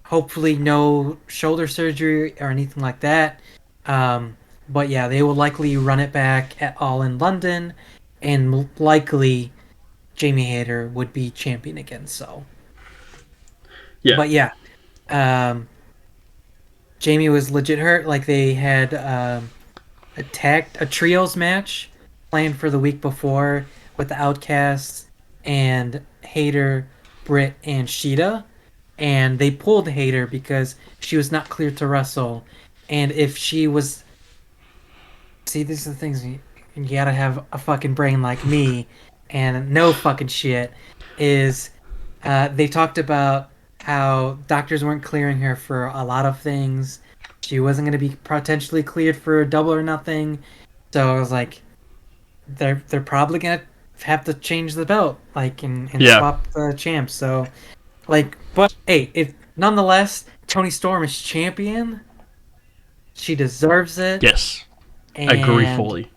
hopefully no shoulder surgery or anything like that. But yeah, they will likely run it back at All in London, and likely Jamie Hayter would be champion again. So. Yeah. But yeah, Jamie was legit hurt. Like, they had a trios match planned for the week before with the Outcasts and Hayter, Britt, and Sheeta, and they pulled Hayter because she was not cleared to wrestle. And if she was, see, these are the things you gotta have a fucking brain like me and no fucking shit. Is they talked about how doctors weren't clearing her for a lot of things. She wasn't going to be potentially cleared for Double or Nothing. So I was like, they're probably going to have to change the belt, like, and swap the champs. So, like, but hey, if nonetheless Toni Storm is champion, she deserves it. Yes, I agree fully.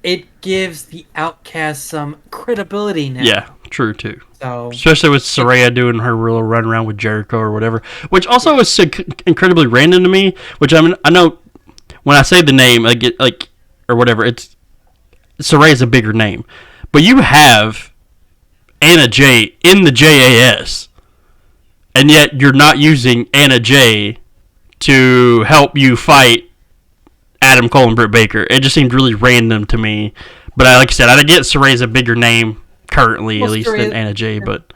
It gives the Outcast some credibility now. Yeah, True too. So especially with Saraya doing her little run around with Jericho or whatever, which also is incredibly random to me. Which I mean, I know when I say the name, I get like or whatever, it's Saraya's a bigger name, but you have Anna Jay in the JAS, and yet you're not using Anna Jay to help you fight Adam Cole and Britt Baker. It just seemed really random to me. But like I said, I get Saraya's a bigger name currently, at least than Anna Jay. But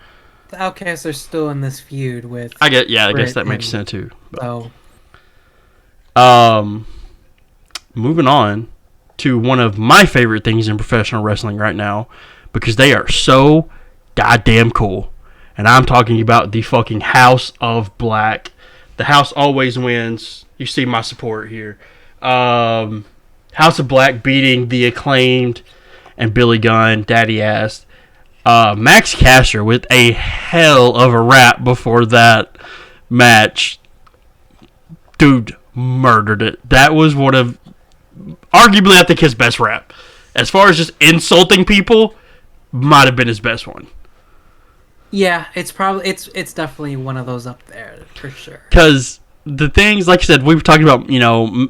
the Outcasts are still in this feud with. I guess that makes sense too. But. So, moving on to one of my favorite things in professional wrestling right now, because they are so goddamn cool, and I'm talking about the fucking House of Black. The House always wins. You see my support here. House of Black beating the Acclaimed and Billy Gunn, Daddy Ass. Max Caster with a hell of a rap before that match. Dude murdered it. That was one of, arguably, I think his best rap. As far as just insulting people, might have been his best one. Yeah, it's definitely one of those up there for sure. Because the things, like I said, we were talking about, MJF,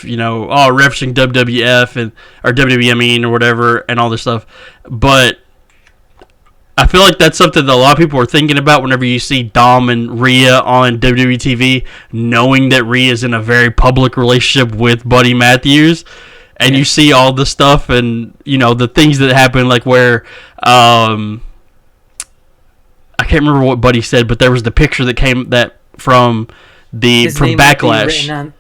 referencing WWF or WWE, I mean, or whatever, and all this stuff. But I feel like that's something that a lot of people are thinking about whenever you see Dom and Rhea on WWE TV, knowing that Rhea is in a very public relationship with Buddy Matthews. And you see all the stuff and, the things that happen, like where, I can't remember what Buddy said, but there was the picture that came from Backlash.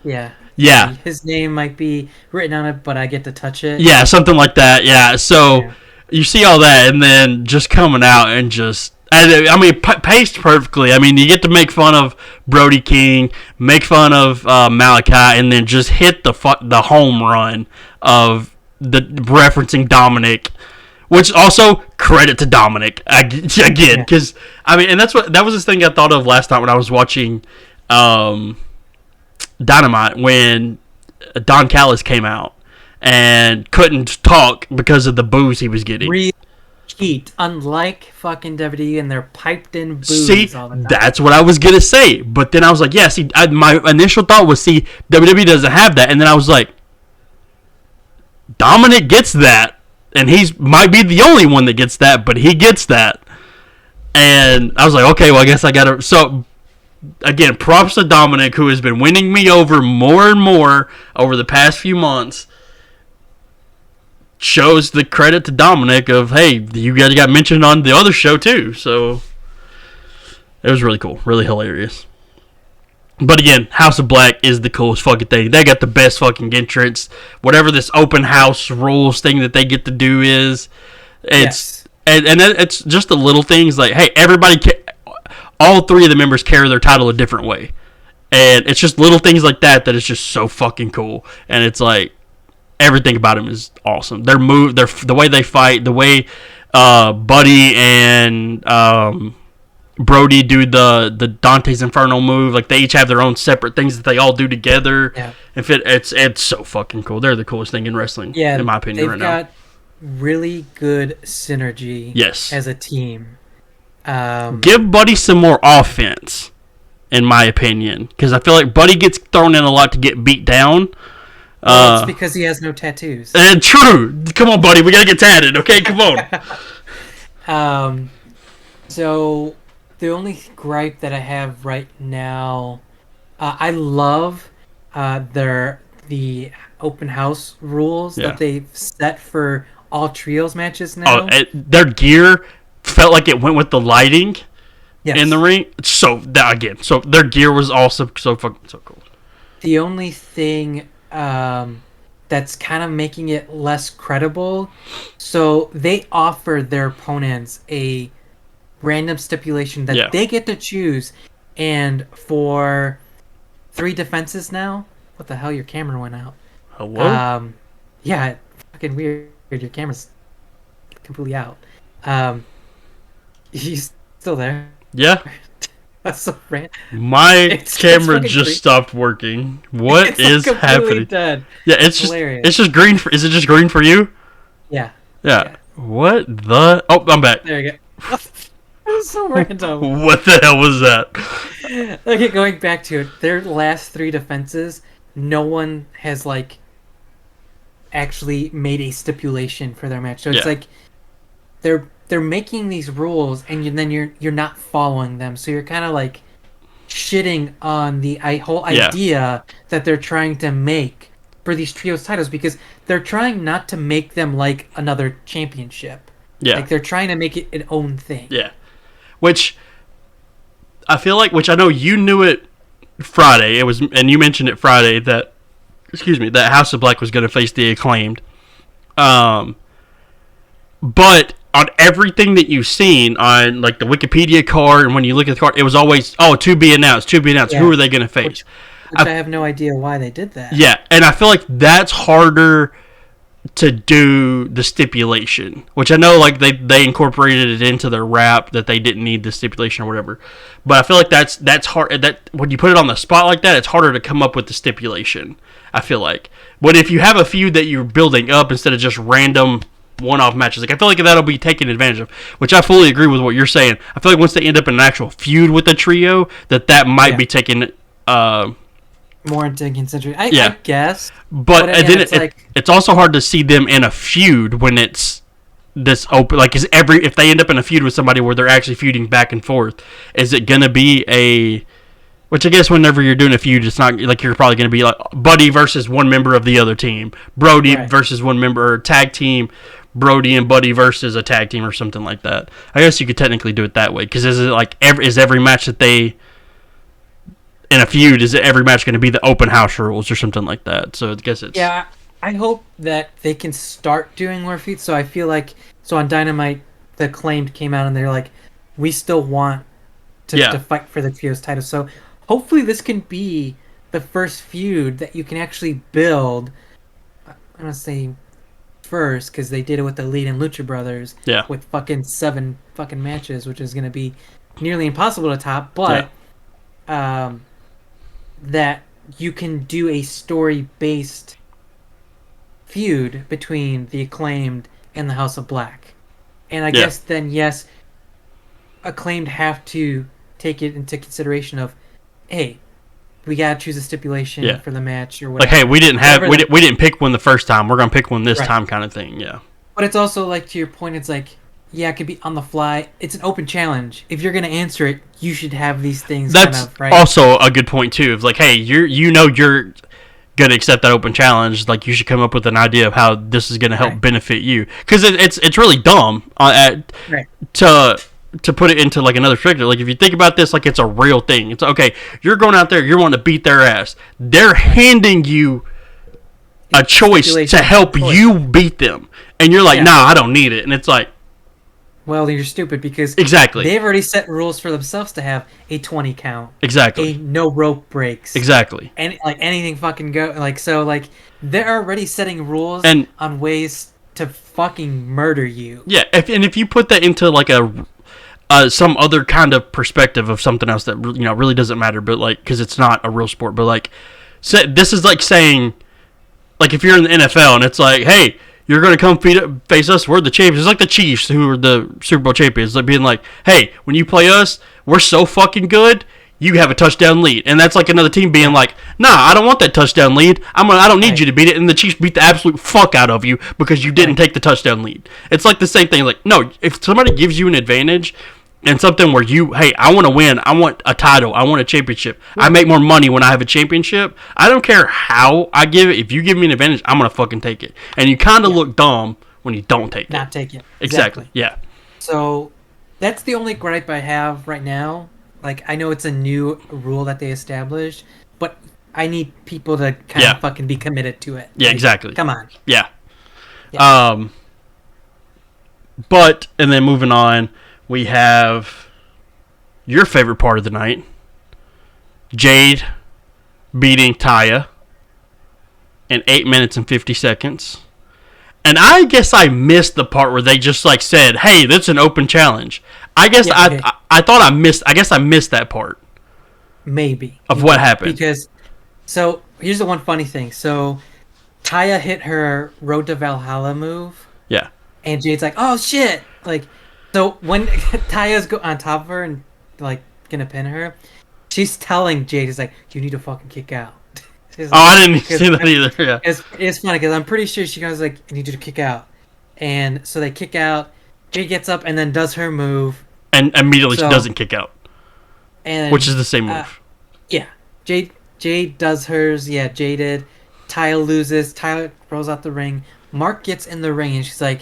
Yeah. His name might be written on it, but I get to touch it. Yeah, something like that. Yeah. So you see all that, and then just coming out and just, I mean, paced perfectly. I mean, you get to make fun of Brody King, make fun of Malachi, and then just hit the home run of the referencing Dominic. Which also, credit to Dominic, again, because, I mean, and that was this thing I thought of last night when I was watching Dynamite, when Don Callis came out and couldn't talk because of the boos he was getting. Real heat, unlike fucking WWE and their piped-in boos all the time. That's what I was going to say, but then I was like, my initial thought was, WWE doesn't have that, and then I was like, Dominic gets that. And might be the only one that gets that, but he gets that. And I was like, okay, well, I guess I got to... So, again, props to Dominic, who has been winning me over more and more over the past few months. Shows the credit to Dominic of, hey, you guys got mentioned on the other show, too. So, it was really cool. Really hilarious. But again, House of Black is the coolest fucking thing. They got the best fucking entrance. Whatever this open house rules thing that they get to do is, it's and it's just the little things like, hey, all three of the members carry their title a different way, and it's just little things like that is just so fucking cool. And it's like everything about them is awesome. Their move, the way they fight, the way Buddy and Brody do the Dante's Inferno move. Like, they each have their own separate things that they all do together. Yeah. It's so fucking cool. They're the coolest thing in wrestling, in my opinion, right now. They've got really good synergy as a team. Give Buddy some more offense, in my opinion, because I feel like Buddy gets thrown in a lot to get beat down. It's because he has no tattoos. And true. Come on, Buddy. We got to get tatted, okay? Come on. So... The only gripe that I have right now, I love the open house rules that they've set for all trios matches now. Their gear felt like it went with the lighting in the ring. So their gear was also so fucking so cool. The only thing that's kind of making it less credible, so they offer their opponents a random stipulation that they get to choose, and for 3 defenses now. What the hell? Your camera went out. Hello? Yeah, fucking weird. Your camera's completely out. You still there? Yeah. That's so random. My camera just stopped working. What is happening? Dead. Yeah, it's hilarious. Just green. Is it just green for you? Yeah. Yeah. What the? Oh, I'm back. There you go. That was so random. What the hell was that? Okay, going back to it, their last 3 defenses, no one has like actually made a stipulation for their match. So it's like they're making these rules, and then you're not following them. So you're kind of like shitting on the whole idea that they're trying to make for these trios titles, because they're trying not to make them like another championship. Yeah. Like they're trying to make it an own thing. Yeah. Which I feel like, which I know you knew it Friday. It was, and you mentioned it Friday that, that House of Black was going to face the Acclaimed. But on everything that you've seen on like the Wikipedia card, and when you look at the card, it was always, to be announced. Yeah. Who are they going to face? Which I have no idea why they did that. Yeah, and I feel like that's harder to do the stipulation, which I know like they incorporated it into their rap that they didn't need the stipulation or whatever. But I feel like that's hard. That when you put it on the spot like that, it's harder to come up with the stipulation. I feel like, but if you have a feud that you're building up instead of just random one-off matches, like I feel like that'll be taken advantage of. Which I fully agree with what you're saying. I feel like once they end up in an actual feud with the trio, that might be taken. More into consideration, I guess. But then it's also hard to see them in a feud when it's this open. Like, if they end up in a feud with somebody where they're actually feuding back and forth, is it going to be a? Which I guess whenever you're doing a feud, it's not like you're probably going to be like Buddy versus one member of the other team, Brody versus one member, or tag team, Brody and Buddy versus a tag team or something like that. I guess you could technically do it that way, because is every match that they in a feud, is every match going to be the open house rules or something like that? So I guess it's... Yeah, I hope that they can start doing more feuds. So I feel like... So on Dynamite, the Acclaimed came out and they're like, we still want to fight for the trios title. So hopefully this can be the first feud that you can actually build. I'm going to say first, because they did it with the Elite and Lucha Brothers. Yeah. With fucking 7 fucking matches, which is going to be nearly impossible to top. But... that you can do a story-based feud between the Acclaimed and the House of Black. And I guess then, yes, Acclaimed have to take it into consideration of, hey, we gotta choose a stipulation for the match or whatever. Like, hey, we didn't pick one the first time. We're gonna pick one this time, kind of thing. Yeah. But it's also like, to your point, it's like, yeah, it could be on the fly. It's an open challenge. If you're going to answer it, you should have these things That's also a good point, too. It's like, hey, you're going to accept that open challenge. Like, you should come up with an idea of how this is going to help benefit you. Because it's really dumb to put it into, like, another perspective. Like, if you think about this like it's a real thing. It's, okay, you're going out there, you're wanting to beat their ass. They're handing you a choice to help you beat them. And you're like, nah, I don't need it. And it's like, well, you're stupid, because they've already set rules for themselves to have a 20 count. Exactly. A no rope breaks. Exactly. And like anything fucking go. Like, so like they're already setting rules on ways to fucking murder you. Yeah, if you put that into like some other kind of perspective of something else that really doesn't matter, but like, because it's not a real sport, but like, this is like saying, like, if you're in the NFL and it's like, hey, you're going to come face us, we're the champions. It's like the Chiefs, who are the Super Bowl champions, like being like, hey, when you play us, we're so fucking good, you have a touchdown lead. And that's like another team being like, nah, I don't want that touchdown lead. I don't need you to beat it. And the Chiefs beat the absolute fuck out of you because you didn't take the touchdown lead. It's like the same thing. Like, no, if somebody gives you an advantage and something where hey, I want to win, I want a title, I want a championship, I make more money when I have a championship, I don't care how I give it. If you give me an advantage, I'm going to fucking take it. And you kind of look dumb when you don't take it. Not take it. Exactly. Yeah. So that's the only gripe I have right now. Like, I know it's a new rule that they established, but I need people to kind of fucking be committed to it. Yeah, exactly. Come on. Yeah. But, and then moving on, we have your favorite part of the night, Jade beating Taya in 8 minutes and 50 seconds. And I guess I missed the part where they just like said, hey, that's an open challenge. I guess I thought I missed that part. Maybe. Of what happened. Because, so, here's the one funny thing. So, Taya hit her Road to Valhalla move. Yeah. And Jade's like, "Oh shit!" Like, so when Taya's go on top of her and like gonna pin her, she's telling Jade, "Is like, you need to fucking kick out." She's Oh, like, I didn't see that either. Yeah. it's funny because I'm pretty sure she goes like, "I need you to kick out," and so they kick out. Jade gets up and then does her move, And immediately she So- doesn't kick out, and which is the same move. yeah, Jade does hers. Yeah, Jade did. Taya loses. Taya rolls out the ring. Mark gets in the ring and she's like,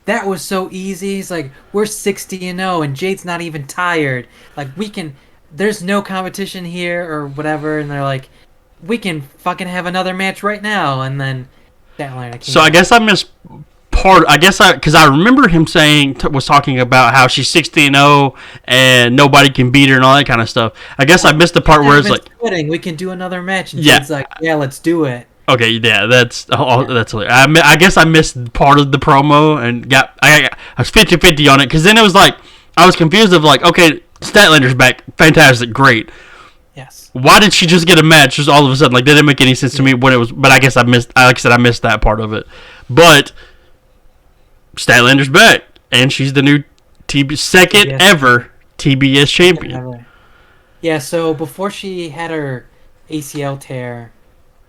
"That was so easy." He's like, "We're 60-0 and Jade's not even tired. Like we can. There's no competition here or whatever." And they're like, "We can fucking have another match right now." And then that So I guess I missed part. Because I remember him was talking about how she's 60-0 and nobody can beat her and all that kind of stuff. I guess I missed the part where it's like, quitting. We can do another match. And Yeah. Jade's like, "Yeah, let's do it." okay, yeah, that's hilarious. I guess I missed part of the promo and I was 50-50 on it because then it was like I was confused of like, okay, Statlander's back, fantastic, great. Yes. Why did she just get a match just all of a sudden? Like, that didn't make any sense to me when it was. But I guess I missed. Like I said, I missed that part of it. But Statlander's back, and she's the new second TBS. ever TBS champion. Yeah. So before she had her ACL tear,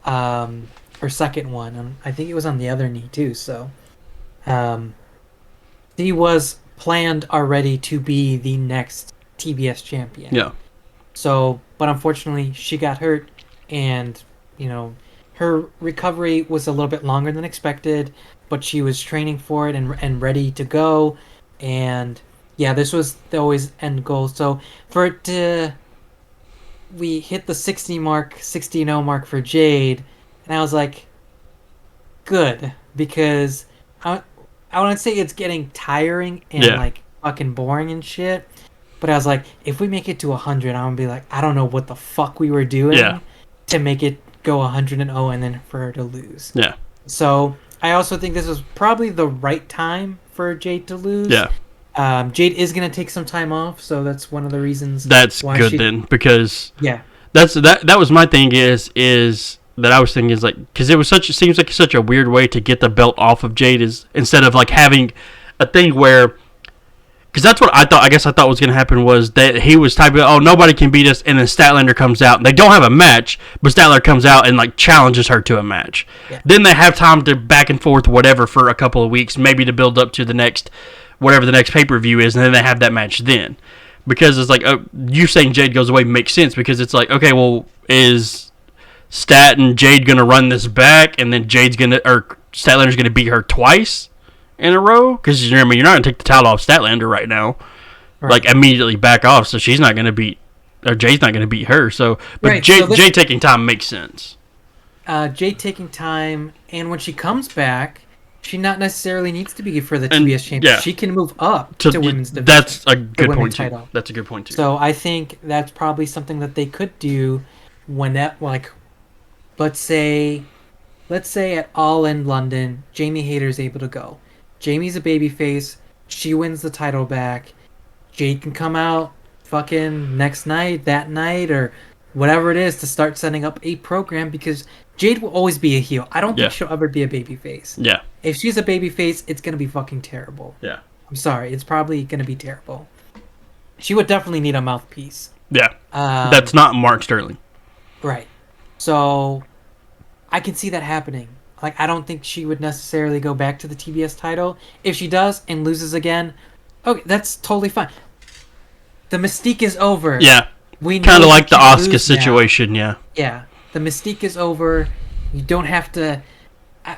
her second one, I think it was on the other knee too. So, she was planned already to be the next TBS champion. Yeah. So, but unfortunately, she got hurt, and her recovery was a little bit longer than expected. But she was training for it and ready to go, and yeah, this was the always end goal. So for it to, we hit the 60-0 mark for Jade, and I was like, good, because I wouldn't say it's getting tiring and like fucking boring and shit. But I was like, if we make it to 100, I'm gonna be like, I don't know what the fuck we were doing to make it go 100-0 and then for her to lose. Yeah. So I also think this was probably the right time for Jade to lose. Yeah. Jade is gonna take some time off, so that's one of the reasons. That's good then, because yeah, that was my thing is that I was thinking is like, because it seems like such a weird way to get the belt off of Jade, is instead of like having a thing where. Because that's what I thought. I guess I thought was going to happen was that he was typing, "Oh, nobody can beat us," and then Statlander comes out. And they don't have a match, but Statlander comes out and like challenges her to a match. Yeah. Then they have time to back and forth, whatever, for a couple of weeks, maybe to build up to the next, whatever the next pay-per-view is, and then they have that match then. Because it's like you saying Jade goes away makes sense, because it's like, okay, well, is Stat and Jade going to run this back, and then Statlander's going to beat her twice in a row? Because you're not going to take the title off Statlander right now, like immediately back off. So she's not going to beat, or Jade's not going to beat her. So, but Jade taking time makes sense. Jade taking time, and when she comes back, she not necessarily needs to be for the TBS champion. Yeah. She can move up to women's division. That's a good point too. That's a good point too. So I think that's probably something that they could do when that, like, let's say at All In London, Jamie Hayter's able to go. Jamie's a babyface. She wins the title back. Jade can come out fucking next night, that night, or whatever it is to start setting up a program, because Jade will always be a heel. I don't think she'll ever be a babyface. Yeah. If she's a babyface, it's going to be fucking terrible. Yeah. I'm sorry. It's probably going to be terrible. She would definitely need a mouthpiece. Yeah. That's not Mark Sterling. Right. So I can see that happening. Like, I don't think she would necessarily go back to the TBS title. If she does and loses again, okay, that's totally fine. The mystique is over. Yeah. We kind of like the Asuka situation, now. Yeah. The mystique is over. You don't have to...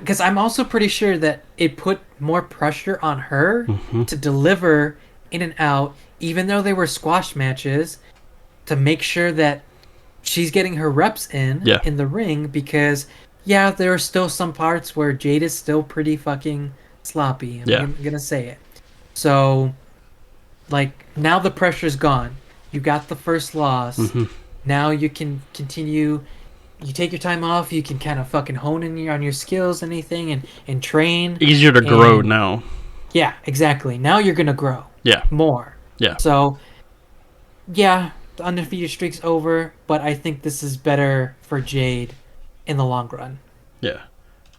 Because I'm also pretty sure that it put more pressure on her to deliver in and out, even though they were squash matches, to make sure that she's getting her reps in the ring, because... Yeah, there are still some parts where Jade is still pretty fucking sloppy. I'm gonna say it. So, like, now the pressure's gone. You got the first loss. Now you can continue. You take your time off. You can kind of fucking hone in on your skills, anything, and train. Easier to grow now. Yeah, exactly. Now you're gonna grow. Yeah. More. Yeah. So, yeah, the undefeated streak's over, but I think this is better for Jade in the long run. Yeah.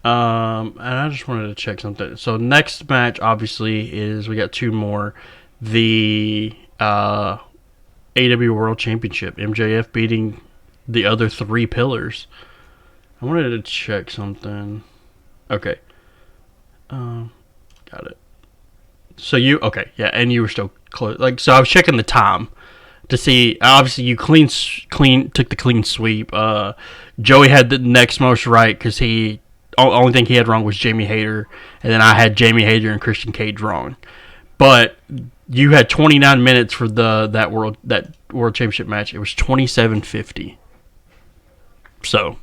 And I just wanted to check something. So next match, obviously, is we got two more. The AEW World Championship. MJF beating the other three pillars. I wanted to check something. Okay. Got it. So you and you were still close. Like, so I was checking the time to see. Obviously, you took the clean sweep. Joey had the next most right because he only thing he had wrong was Jamie Hayter, and then I had Jamie Hayter and Christian Cage wrong. But you had 29 minutes for that world championship match. It was 27:50. So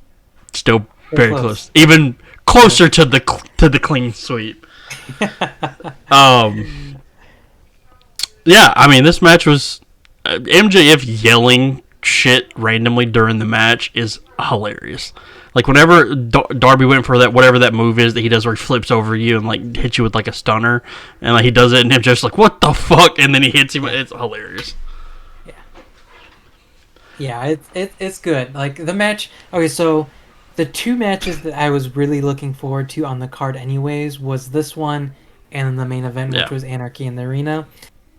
still very close. Even closer to the clean sweep. Yeah, I mean, this match was MJF yelling shit randomly during the match is hilarious. Like, whenever Darby went for that, whatever that move is that he does where he flips over you and like hits you with like a stunner, and like he does it and him just like, what the fuck, and then he hits him. It's hilarious. Yeah, it's good. Like, the match. Okay, so the two matches that I was really looking forward to on the card anyways was this one and the main event, which was Anarchy in the Arena.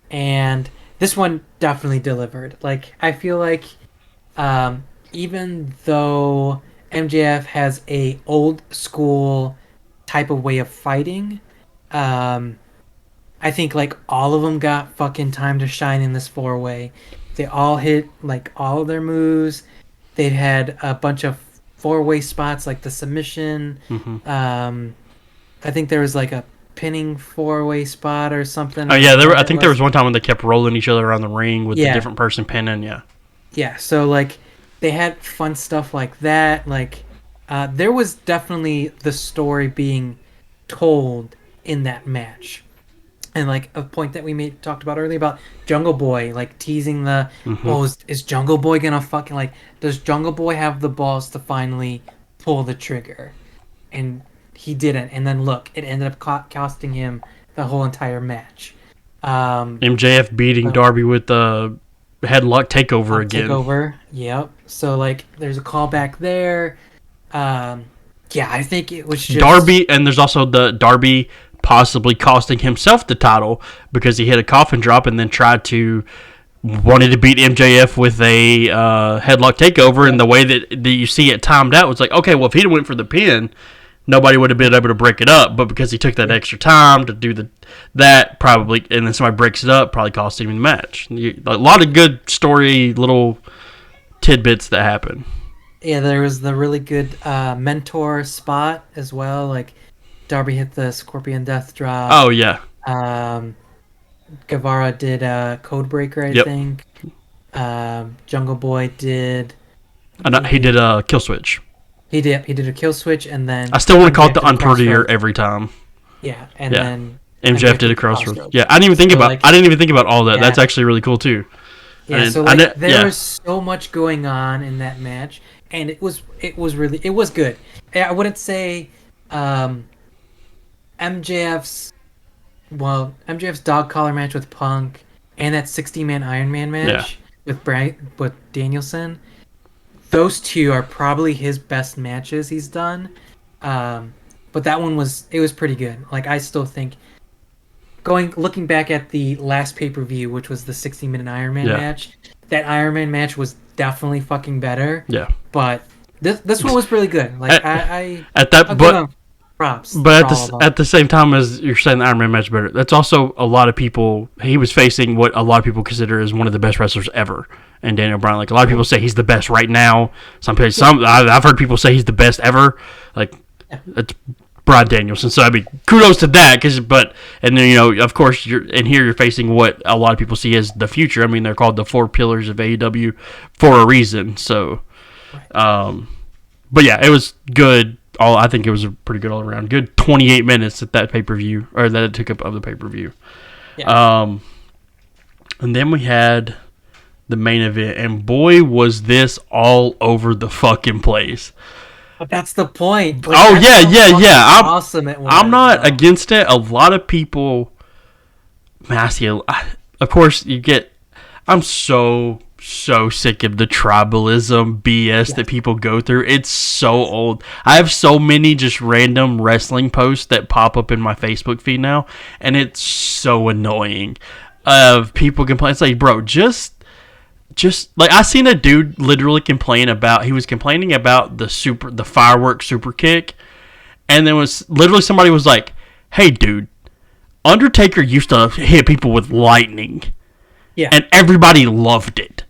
And this one definitely delivered. Like, I feel like even though MJF has a old school type of way of fighting, I think like all of them got fucking time to shine in this 4-way. They all hit like all of their moves. They had a bunch of 4-way spots like the submission. Mm-hmm. I think there was like a pinning 4-way spot or something. Oh yeah, I think there was one time when they kept rolling each other around the ring with a different person pinning. Yeah, so like they had fun stuff like that. Like there was definitely the story being told in that match. And like a point that we talked about earlier about Jungle Boy, like teasing the, is Jungle Boy gonna fucking, like, does Jungle Boy have the balls to finally pull the trigger? And he didn't. And then look, it ended up costing him the whole entire match. MJF beating Darby with the headlock takeover again. Takeover, yep. So like, there's a callback there. Yeah, I think it was just Darby, and there's also the Darby possibly costing himself the title because he hit a coffin drop and then wanted to beat MJF with a headlock takeover, and the way that you see it timed out was like, okay, well, if he'd went for the pin, nobody would have been able to break it up, but because he took that extra time to do that probably, and then somebody breaks it up, probably cost him the match. A lot of good story little tidbits that happen. Yeah, there was the really good mentor spot as well, like Darby hit the Scorpion Death Drop. Oh, yeah. Guevara did Codebreaker, I think. Jungle Boy did... he did a Kill Switch. He did a Kill Switch, and then... I still want to call it the Unprettier every time. Yeah, and then... MJF did a Crossroads. Yeah, I didn't even think about all that. Yeah. That's actually really cool, too. Yeah, so like, there was so much going on in that match, and it was good. I wouldn't say... MJF's dog collar match with Punk and that 60-man Iron Man match with Danielson, those two are probably his best matches he's done. But that one was pretty good. Like, I still think looking back at the last pay-per-view, which was the 60-minute Iron Man match, that Iron Man match was definitely fucking better. Yeah. But this one was really good. Like, props. But at the same time as you're saying the Iron Man match better, that's also a lot of people. He was facing what a lot of people consider as one of the best wrestlers ever, and Daniel Bryan. Like, a lot of people say he's the best right now. I've heard people say he's the best ever. Like, it's Bryan Danielson. So I mean, kudos to that. And then of course you're facing what a lot of people see as the future. I mean, they're called the 4 pillars of AEW for a reason. So, but yeah, it was good. I think it was a pretty good all around. Good 28 minutes at that pay-per-view, or that it took up of the pay-per-view. Yeah. And then we had the main event, and boy, was this all over the fucking place. But that's the point. Like, yeah. Awesome. I'm not against it. A lot of people, man, I see. Of course, I'm so so sick of the tribalism BS that people go through. It's so old. I have so many just random wrestling posts that pop up in my Facebook feed now, and it's so annoying. Of people complaining, it's like, bro, just like I seen a dude literally complaining about the fireworks super kick, and there was literally somebody was like, "Hey, dude, Undertaker used to hit people with lightning." Yeah. And everybody loved it.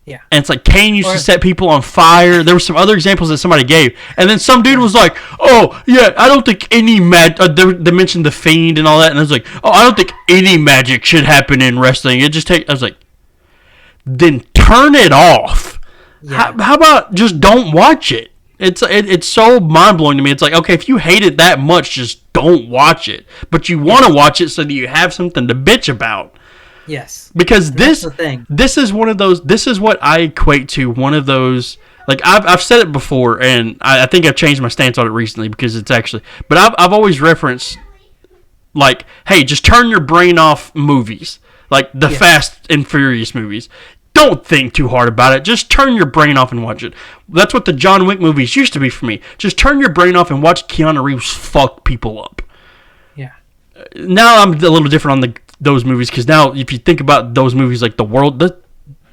Yeah. And it's like Kane used to set people on fire. There were some other examples that somebody gave. And then some dude was like, "Oh, yeah, I don't think any they mentioned the Fiend and all that." And I was like, "Oh, I don't think any magic should happen in wrestling. I was like, then turn it off. Yeah. How about just don't watch it? It's so mind-blowing to me. It's like, okay, if you hate it that much, just don't watch it. But you want to watch it so that you have something to bitch about. Yes. Because this is one of those. This is what I equate to one of those. Like I've said it before, and I think I've changed my stance on it recently because it's actually. But I've always referenced, like, hey, just turn your brain off movies, like the Fast and Furious movies. Don't think too hard about it. Just turn your brain off and watch it. That's what the John Wick movies used to be for me. Just turn your brain off and watch Keanu Reeves fuck people up. Yeah. Now I'm a little different on those movies because now if you think about those movies, like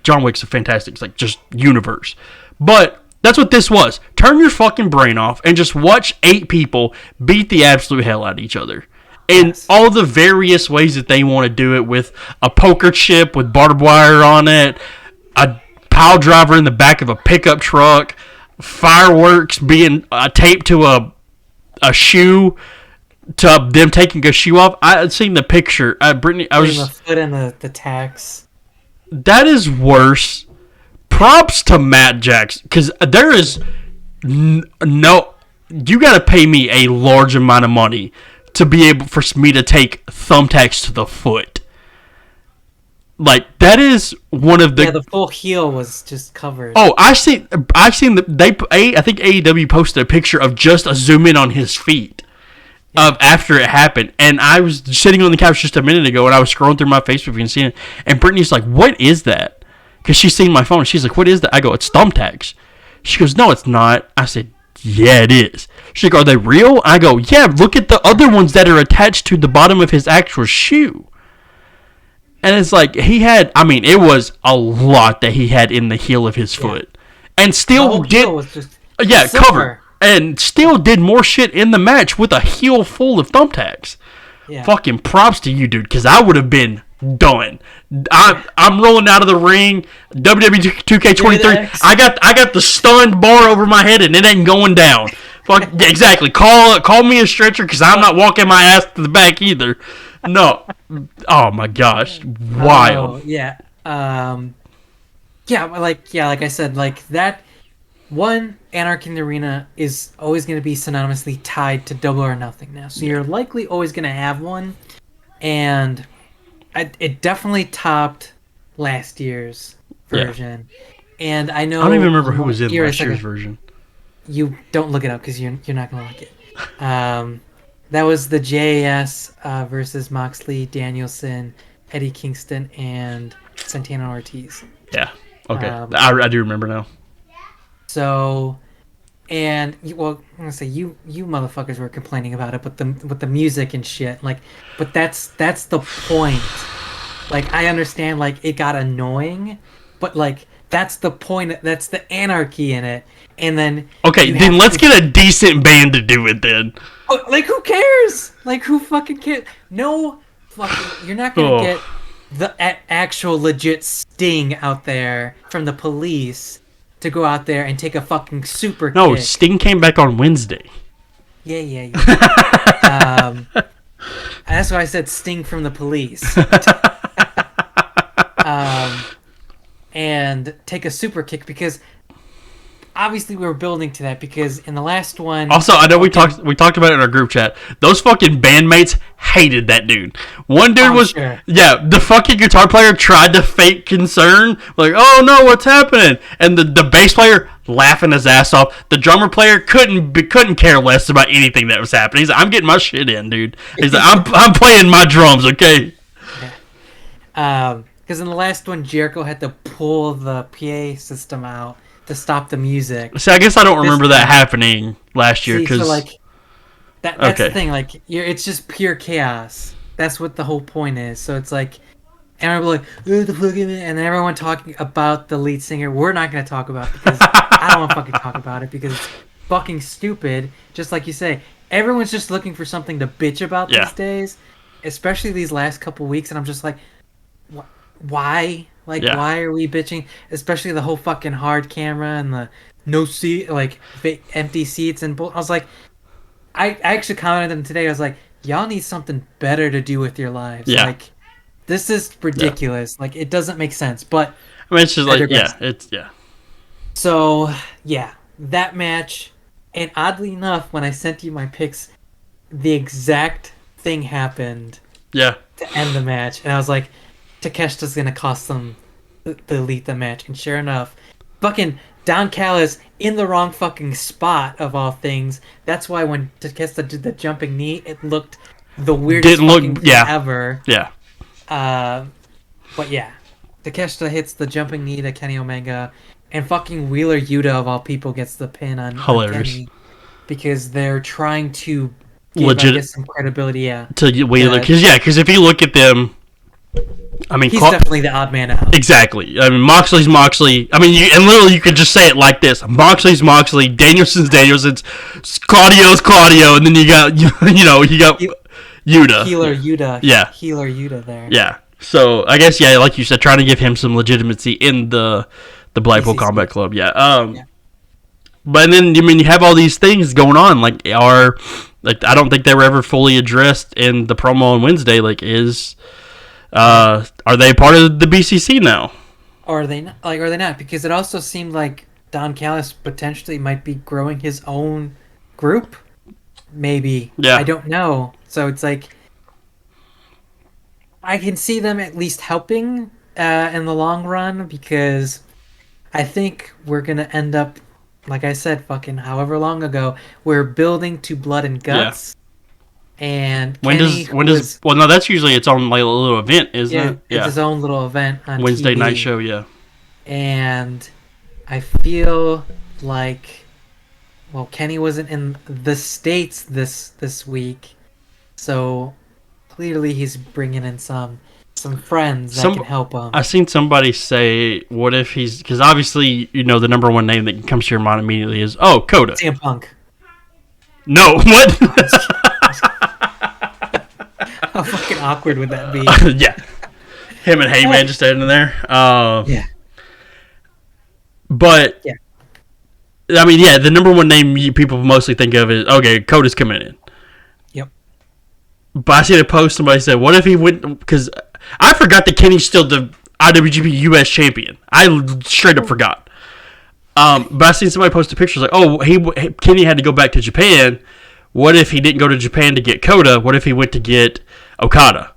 John Wick's a fantastic, it's like just universe. But that's what this was. Turn your fucking brain off and just watch 8 people beat the absolute hell out of each other. And all the various ways that they want to do it, with a poker chip with barbed wire on it, a pile driver in the back of a pickup truck, fireworks being taped to a shoe, to them taking a shoe off. I had seen the picture. Brittany, I was the foot in the tax. That is worse. Props to Matt Jackson, because there is no. You got to pay me a large amount of money to be able for me to take thumbtacks to the foot. Like, that is one of the... the full heel was just covered. Oh, I've seen I think AEW posted a picture of just a zoom in on his feet of after it happened. And I was sitting on the couch just a minute ago, and I was scrolling through my Facebook and seeing it. And Brittany's like, "What is that?" Because she's seen my phone. She's like, "What is that?" I go, "It's thumbtacks." She goes, "No, it's not." I said, "Yeah, it is." She's like, "Are they real?" I go, "Yeah, look at the other ones that are attached to the bottom of his actual shoe." And it's like, it was a lot that he had in the heel of his foot. And still covered. And still did more shit in the match with a heel full of thumbtacks. Yeah. Fucking props to you, dude, because I would have been done. I'm rolling out of the ring. WWE 2K23. I got the stunned bar over my head, and it ain't going down. Fuck, exactly. Call me a stretcher, because I'm not walking my ass to the back either. No. Oh my gosh. Wild. Yeah. Like I said, like that one, Anarchy in the Arena is always going to be synonymously tied to Double or Nothing now. So you're likely always going to have one, and it definitely topped last year's version. Yeah. And I know... I don't even remember who was in last year's version. You don't look it up because you're not going to like it. That was the JAS versus Moxley, Danielson, Eddie Kingston, and Santana Ortiz. Yeah. Okay. I do remember now. So, and I'm gonna say you motherfuckers were complaining about it, but with the music and shit, like, but that's the point. Like, I understand, like, it got annoying, but like that's the point. That's the anarchy in it. And then let's get a decent band to do it then. Like, who cares? Like, who fucking cares? No, fucking, you're not gonna get the actual legit Sting out there from the Police to go out there and take a fucking super kick. No, Sting came back on Wednesday. Yeah. That's why I said Sting from the Police. And take a super kick, because obviously we were building to that, because in the last one... Also, I know we talked about it in our group chat. Those fucking bandmates hated that dude. One dude was... Sure. Yeah, the fucking guitar player tried to fake concern. Like, "Oh no, what's happening?" And the bass player laughing his ass off. The drummer player couldn't care less about anything that was happening. He's like, "I'm getting my shit in, dude." He's like, I'm playing my drums, okay? Yeah. Because in the last one, Jericho had to pull the PA system out to stop the music. See, I guess I don't remember that happening last year. So like that's the thing. Like it's just pure chaos. That's what the whole point is. So it's like, and I'm like, oh, the fucking, and then everyone talking about the lead singer. We're not gonna talk about it because I don't want to fucking talk about it because it's fucking stupid. Just like you say, everyone's just looking for something to bitch about these days, especially these last couple weeks. And I'm just like, why? Like, why are we bitching? Especially the whole fucking hard camera and the no seat, like empty seats and I was like, I actually commented on today. I was like, y'all need something better to do with your lives. Yeah. Like, this is ridiculous. Yeah. Like, it doesn't make sense. But I mean, it's just like, So that match, and oddly enough, when I sent you my picks, the exact thing happened. Yeah. To end the match, and I was like, Takeshita's gonna cost them the elite the match, and sure enough, fucking Don Callis in the wrong fucking spot of all things. That's why when Takeshita did the jumping knee, it looked the weirdest thing ever. Yeah. But yeah, Takeshita hits the jumping knee to Kenny Omega, and fucking Wheeler Yuta of all people gets the pin on Kenny because they're trying to give, I guess, some credibility. To Wheeler, because if you look at them. I mean, he's definitely the odd man out. Exactly. I mean, Moxley's Moxley. I mean, and literally you could just say it like this: Moxley's Moxley, Danielson's, Claudio's Claudio, and then you got Yuta. Healer Yuta. Yeah. Healer Yuta there. Yeah. So I guess like you said, trying to give him some legitimacy in the Blackpool Combat Club. Yeah. But then you have all these things going on. Like I don't think they were ever fully addressed in the promo on Wednesday. Like are they part of the BCC now? Or are they not? Like, are they not? Because it also seemed like Don Callis potentially might be growing his own group. Maybe. Yeah. I don't know. So it's like, I can see them at least helping in the long run, because I think we're gonna end up, like I said, fucking however long ago, we're building to Blood and Guts. And when does well, no, that's usually its own like little event, isn't it? It's his own little event on Wednesday TV. night show. Yeah. And I feel like, well, Kenny wasn't in the States this week, so clearly he's bringing in some friends that can help him. I've seen somebody say, what if he's, because obviously the number one name that comes to your mind immediately is Kota. CM Punk. No, what? How fucking awkward would that be? Yeah. Him and Heyman just standing there. Yeah. But, yeah. I mean, yeah, the number one name people mostly think of is, okay, Coda's coming in. Yep. But I seen a post, somebody said, what if he went, because I forgot that Kenny's still the IWGP US champion. I straight up forgot. But I seen somebody post a picture like, Kenny had to go back to Japan. What if he didn't go to Japan to get Kota? What if he went to get Okada?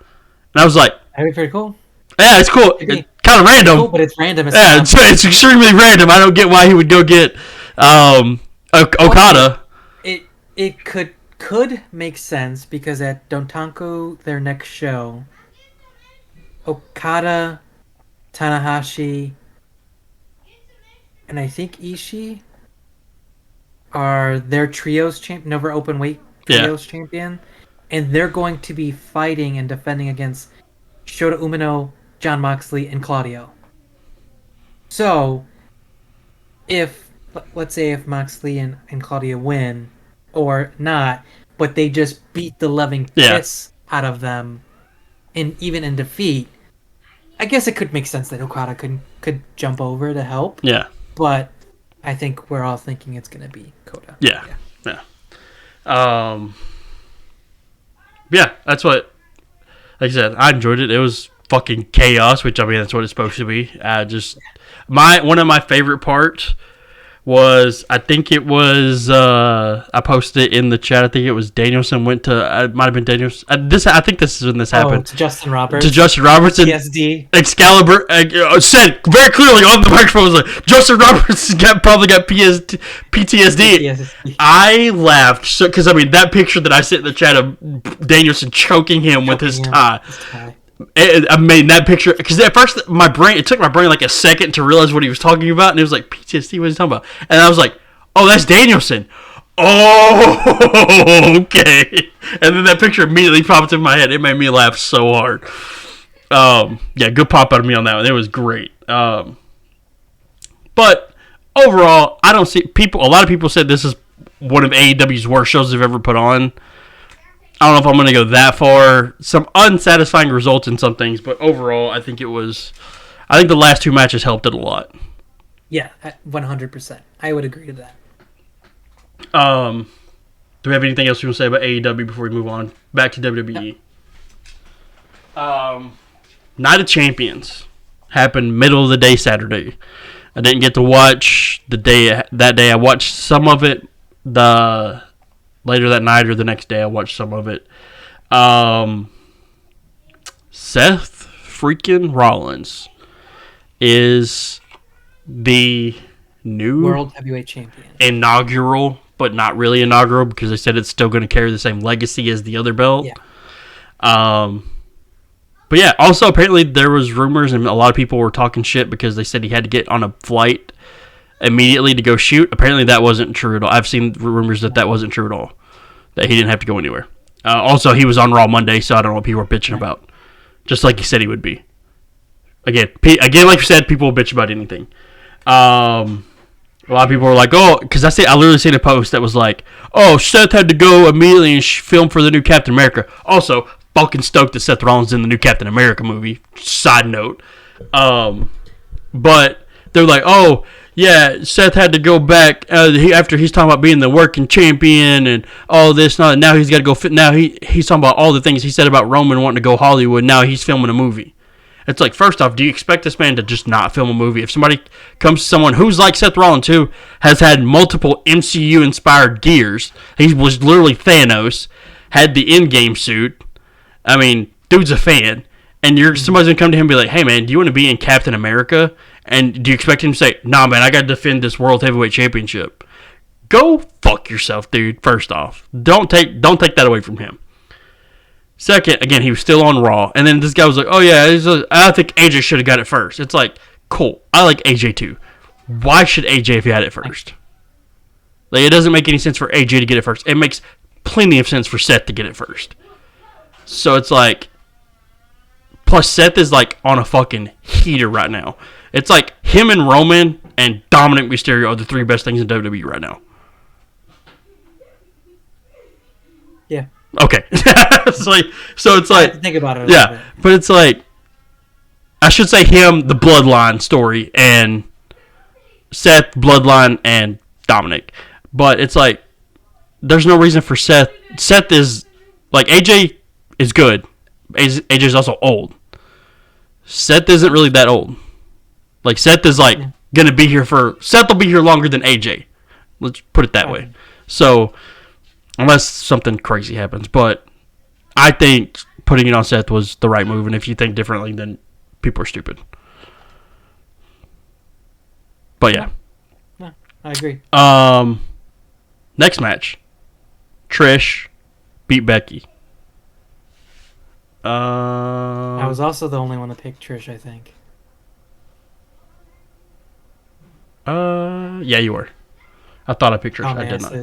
And I was like, that'd be pretty cool. Yeah, it's cool. It's kind of random. Cool, but it's random. It's extremely random. I don't get why he would go get Okada. It could make sense because at Dontaku, their next show, Okada, Tanahashi, and I think Ishii are their trios never open weight trios champion, and they're going to be fighting and defending against Shota Umino, Jon Moxley, and Claudio. So, let's say if Moxley and Claudio win, or not, but they just beat the living piss out of them, and even in defeat, I guess it could make sense that Okada could jump over to help. Yeah. But I think we're all thinking it's going to be Kota. Yeah. Yeah, that's what, like I said, I enjoyed it. It was fucking chaos, which, I mean, that's what it's supposed to be. One of my favorite parts was, I think it was, I posted it in the chat, I think it was Danielson went to, it might have been Danielson, I think this is when this happened. To Justin Roberts. To Justin Roberts. And PSD. Excalibur said very clearly on the microphone, was like, Justin Roberts probably got PTSD. I laughed, because, I mean, that picture that I sent in the chat of Danielson choking him with his tie. I made that picture because at first it took my brain like a second to realize what he was talking about, and it was like PTSD. What is he talking about? And I was like, "Oh, that's Danielson." Oh, okay. And then that picture immediately popped in my head. It made me laugh so hard. Yeah, good pop out of me on that one. It was great. But overall, I don't see people. A lot of people said this is one of AEW's worst shows they've ever put on. I don't know if I'm going to go that far. Some unsatisfying results in some things, but overall, I think it was. I think the last two matches helped it a lot. Yeah, 100%. I would agree to that. Do we have anything else we want to say about AEW before we move on back to WWE? No. Night of Champions happened middle of the day Saturday. I didn't get to watch that day. I watched some of it later that night or the next day. I watched some of it. Seth freaking Rollins is the new World Heavyweight Champion. Inaugural, but not really inaugural because they said it's still going to carry the same legacy as the other belt. Yeah. But yeah, also apparently there was rumors and a lot of people were talking shit because they said he had to get on a flight immediately to go shoot. Apparently that wasn't true at all. I've seen rumors that wasn't true at all. That he didn't have to go anywhere. Also, he was on Raw Monday, so I don't know what people were bitching about. Just like he said he would be. Again, like you said, people will bitch about anything. A lot of people were like, oh, because I literally seen a post that was like, oh, Seth had to go immediately and film for the new Captain America. Also, fucking stoked that Seth Rollins is in the new Captain America movie. Side note. But they're like, oh, yeah, Seth had to go back after he's talking about being the working champion and all this. Now he's got to go fit. Now he's talking about all the things he said about Roman wanting to go Hollywood. Now he's filming a movie. It's like, first off, do you expect this man to just not film a movie? If somebody comes to someone who's like Seth Rollins, who has had multiple MCU-inspired gears, he was literally Thanos, had the Endgame suit. I mean, dude's a fan. And somebody's going to come to him and be like, hey, man, do you want to be in Captain America? And do you expect him to say, nah, man, I got to defend this World Heavyweight Championship? Go fuck yourself, dude, first off. Don't take that away from him. Second, again, he was still on Raw. And then this guy was like, oh, yeah, I think AJ should have got it first. It's like, cool. I like AJ, too. Why should AJ have had it first? Like, it doesn't make any sense for AJ to get it first. It makes plenty of sense for Seth to get it first. So it's like, plus Seth is like on a fucking heater right now. It's like him and Roman and Dominic Mysterio are the three best things in WWE right now. Yeah. Okay. So it's like, I have to think about it a yeah, little bit. but it's like, I should say him, the Bloodline story, and Seth, Bloodline, and Dominic. But it's like, there's no reason for Seth. Seth is, like, AJ is good. AJ's also old. Seth isn't really that old. Like, Seth is, like, going to be here Seth will be here longer than AJ. Let's put it that way. So, unless something crazy happens. But I think putting it on Seth was the right move. And if you think differently, then people are stupid. But, yeah. No, I agree. Next match. Trish beat Becky. I was also the only one to pick Trish, I think. Yeah, you were. I thought I picked Trish. I did not.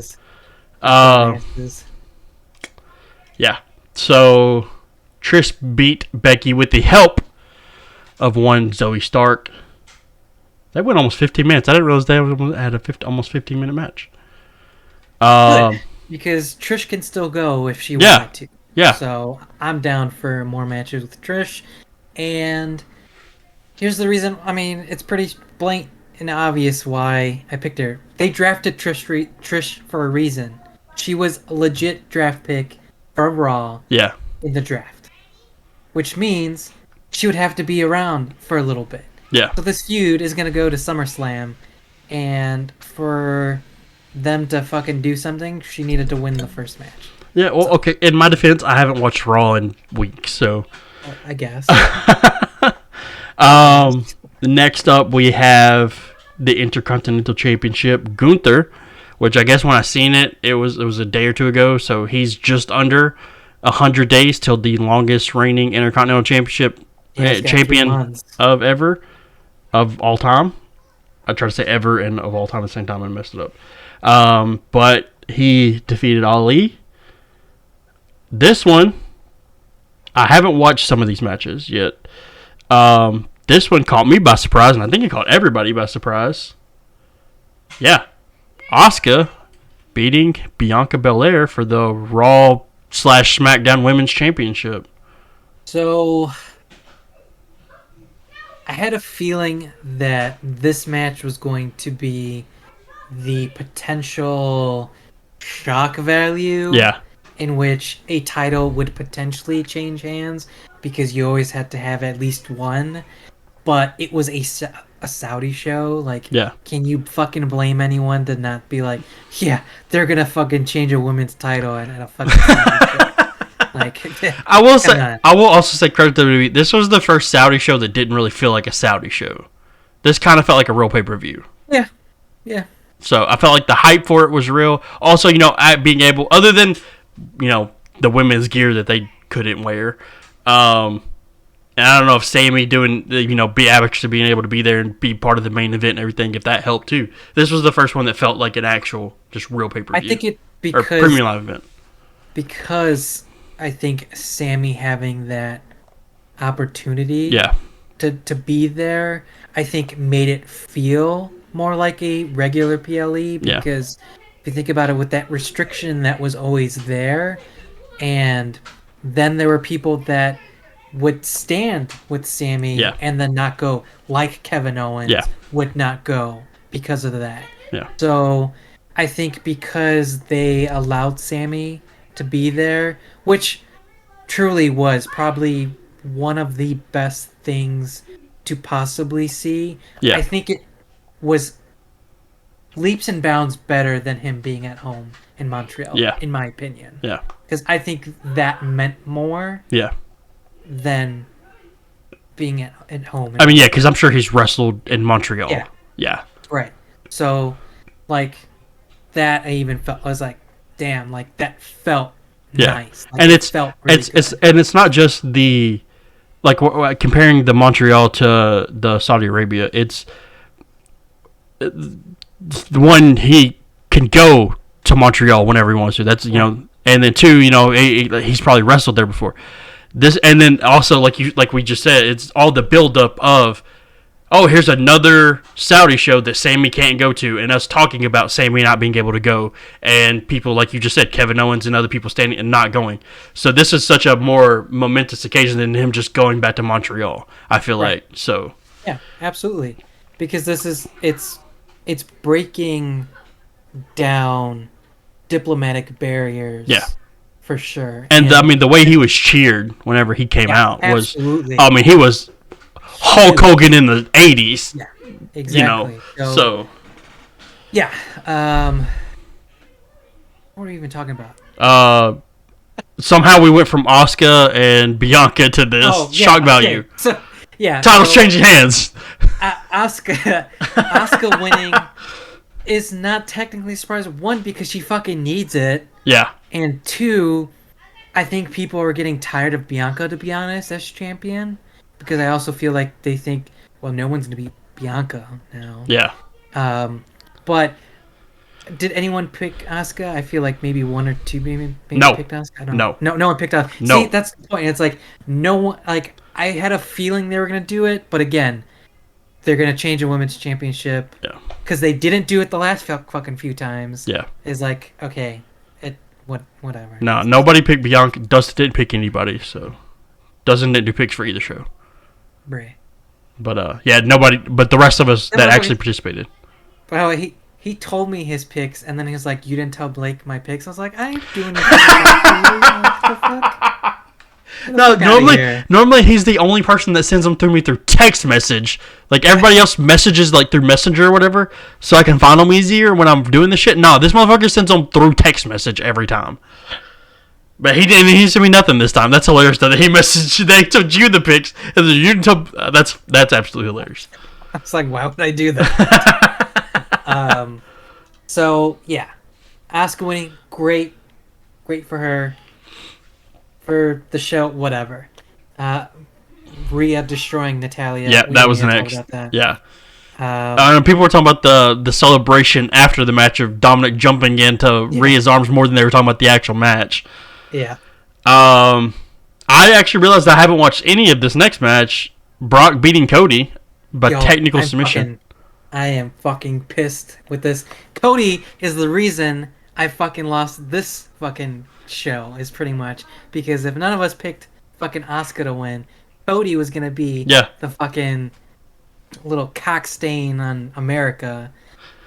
Yeah. So Trish beat Becky with the help of one Zoe Stark. That went almost 15 minutes. I didn't realize they had a almost 15-minute match. Good, because Trish can still go if she wanted to. Yeah. So I'm down for more matches with Trish. And here's the reason. I mean, it's pretty blatant and obvious why I picked her. They drafted Trish for a reason. She was a legit draft pick for Raw in the draft. Which means she would have to be around for a little bit. Yeah. So this feud is going to go to SummerSlam. And for them to fucking do something, she needed to win the first match. Yeah, well, okay. In my defense, I haven't watched Raw in weeks, so I guess. Next up, we have the Intercontinental Championship. Gunther, which I guess when I seen it, it was a day or two ago, so he's just under 100 days till the longest reigning Intercontinental Championship champion of all time. I tried to say ever and of all time at the same time and messed it up. But he defeated Ali. This one, I haven't watched some of these matches yet. This one caught me by surprise, and I think it caught everybody by surprise. Yeah. Asuka beating Bianca Belair for the Raw/SmackDown Women's Championship. So, I had a feeling that this match was going to be the potential shock value. Yeah. In which a title would potentially change hands because you always had to have at least one. But it was a Saudi show. Like, yeah. Can you fucking blame anyone to not be like, yeah, they're gonna fucking change a women's title at a fucking Saudi show. Like, I will also say credit to WWE. This was the first Saudi show that didn't really feel like a Saudi show. This kind of felt like a real pay-per-view. Yeah. Yeah. So I felt like the hype for it was real. Also, being able, other than the women's gear that they couldn't wear. And I don't know if Sammy doing, actually being able to be there and be part of the main event and everything, if that helped too. This was the first one that felt like an actual, just real pay-per-view. I think it or premium live event. Because I think Sammy having that opportunity to be there, I think made it feel more like a regular PLE because if you think about it, with that restriction that was always there, and then there were people that would stand with Sammy and then not go, like Kevin Owens would not go because of that. Yeah. So I think because they allowed Sammy to be there, which truly was probably one of the best things to possibly see. Yeah. I think it was leaps and bounds better than him being at home in Montreal, in my opinion. Yeah. Because I think that meant more than being at home. I mean, because I'm sure he's wrestled in Montreal. Yeah. Right. So, like, that I even felt, I was like, damn, like, that felt nice. Like, and it's not just the, like, comparing the Montreal to the Saudi Arabia, it's the one he can go to Montreal whenever he wants to. That's, and then two, he's probably wrestled there before. This, and then also, like we just said, it's all the buildup of, here's another Saudi show that Sammy can't go to, and us talking about Sammy not being able to go, and people, like you just said, Kevin Owens and other people standing and not going. So this is such a more momentous occasion than him just going back to Montreal, I feel like. So yeah, absolutely. Because this is, it's breaking down diplomatic barriers. Yeah. For sure. And I mean, the way he was cheered whenever he came out was, absolutely. I mean, he was Hulk Hogan in the 80s. Yeah, exactly. So. Yeah. What are we even talking about? Somehow we went from Asuka and Bianca to this shock value. Okay. So, Titles changing hands. Asuka winning is not technically surprising. One, because she fucking needs it. Yeah. And two, I think people are getting tired of Bianca, to be honest, as champion. Because I also feel like they think, well, no one's going to be Bianca now. Yeah. But did anyone pick Asuka? I feel like maybe one or two maybe no. picked Asuka. I don't know. No one picked Asuka. No. See, that's the point. It's like, no one, like, I had a feeling they were going to do it, but again, they're going to change a women's championship. Yeah. Because they didn't do it the last fucking few times. Yeah. It's like, okay, whatever. No, nobody picked Bianca. Dustin didn't pick anybody, so Dustin didn't do picks for either show. Right. But nobody. But the rest of us that actually participated. Well, he told me his picks, and then he was like, "You didn't tell Blake my picks." I was like, "I ain't doing anything." What the fuck? No, normally he's the only person that sends them through me through text message. Like, everybody else messages like through Messenger or whatever, so I can find them easier when I'm doing the shit. No, this motherfucker sends them through text message every time. But he sent me nothing this time. That's hilarious though, that he messaged, they told you the picks, and then you didn't tell. That's absolutely hilarious. I was like, why would I do that? So yeah, Asuka winning, great for her. for the show, whatever. Rhea destroying Natalia. Yeah, We that don't was need to talk next. about that. Yeah. Um, People were talking about the celebration after the match of Dominic jumping into Rhea's arms more than they were talking about the actual match. yeah. I actually realized I haven't watched any of this next match. Brock beating Cody by technical submission. I am fucking pissed with this. Cody is the reason I fucking lost this fucking show, is pretty much. Because if none of us picked fucking Asuka to win, Cody was going to be the fucking little cock stain on America.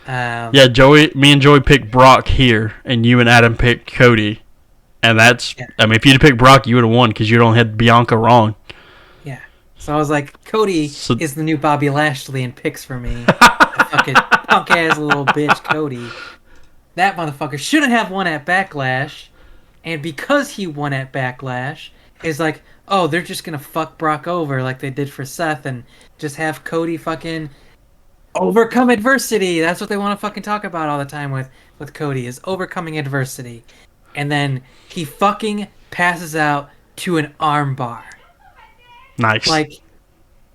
Me and Joey picked Brock here, and you and Adam picked Cody. And that's, I mean, if you'd picked Brock, you would have won because you'd only had Bianca wrong. Yeah. So I was like, Cody is the new Bobby Lashley in picks for me. That fucking punk ass little bitch, Cody. That motherfucker shouldn't have won at Backlash. And because he won at Backlash, it's like, oh, they're just going to fuck Brock over like they did for Seth and just have Cody fucking overcome adversity. That's what they want to fucking talk about all the time with Cody, is overcoming adversity. And then he fucking passes out to an armbar. Nice. Like,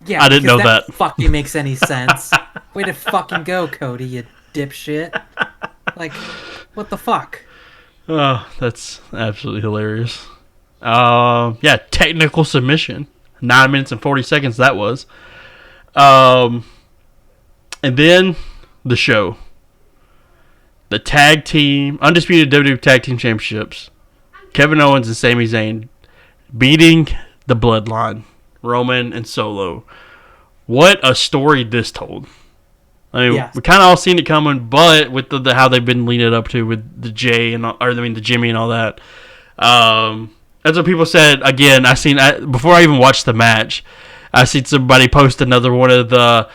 yeah, I didn't know that. Fucking makes any sense. Way to fucking go, Cody, you dipshit. Like, what the fuck? Oh, that's absolutely hilarious. Technical submission. 9 minutes and 40 seconds that was. And then the show. The tag team, undisputed WWE Tag Team Championships. Kevin Owens and Sami Zayn beating the Bloodline, Roman and Solo. What a story this told. I mean, we kind of all seen it coming, but with the how they've been leading it up to with the the Jimmy and all that. That's what people said. Again, before I even watched the match, I seen somebody post another one of the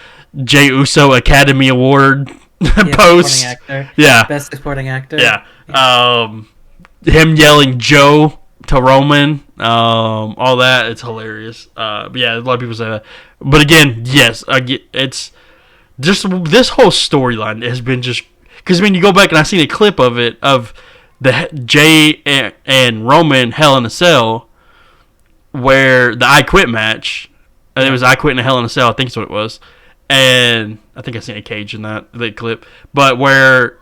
Jey Uso Academy Award posts. Best supporting actor. Him yelling Joe to Roman, all that. It's hilarious. A lot of people say that. But again, yes, it's just this whole storyline has been just because when you go back and I seen a clip of it of the Jay and Roman Hell in a Cell, where the I Quit match, and it was I Quit in a Hell in a Cell, I think that's what it was. And I think I seen a cage in that clip, but where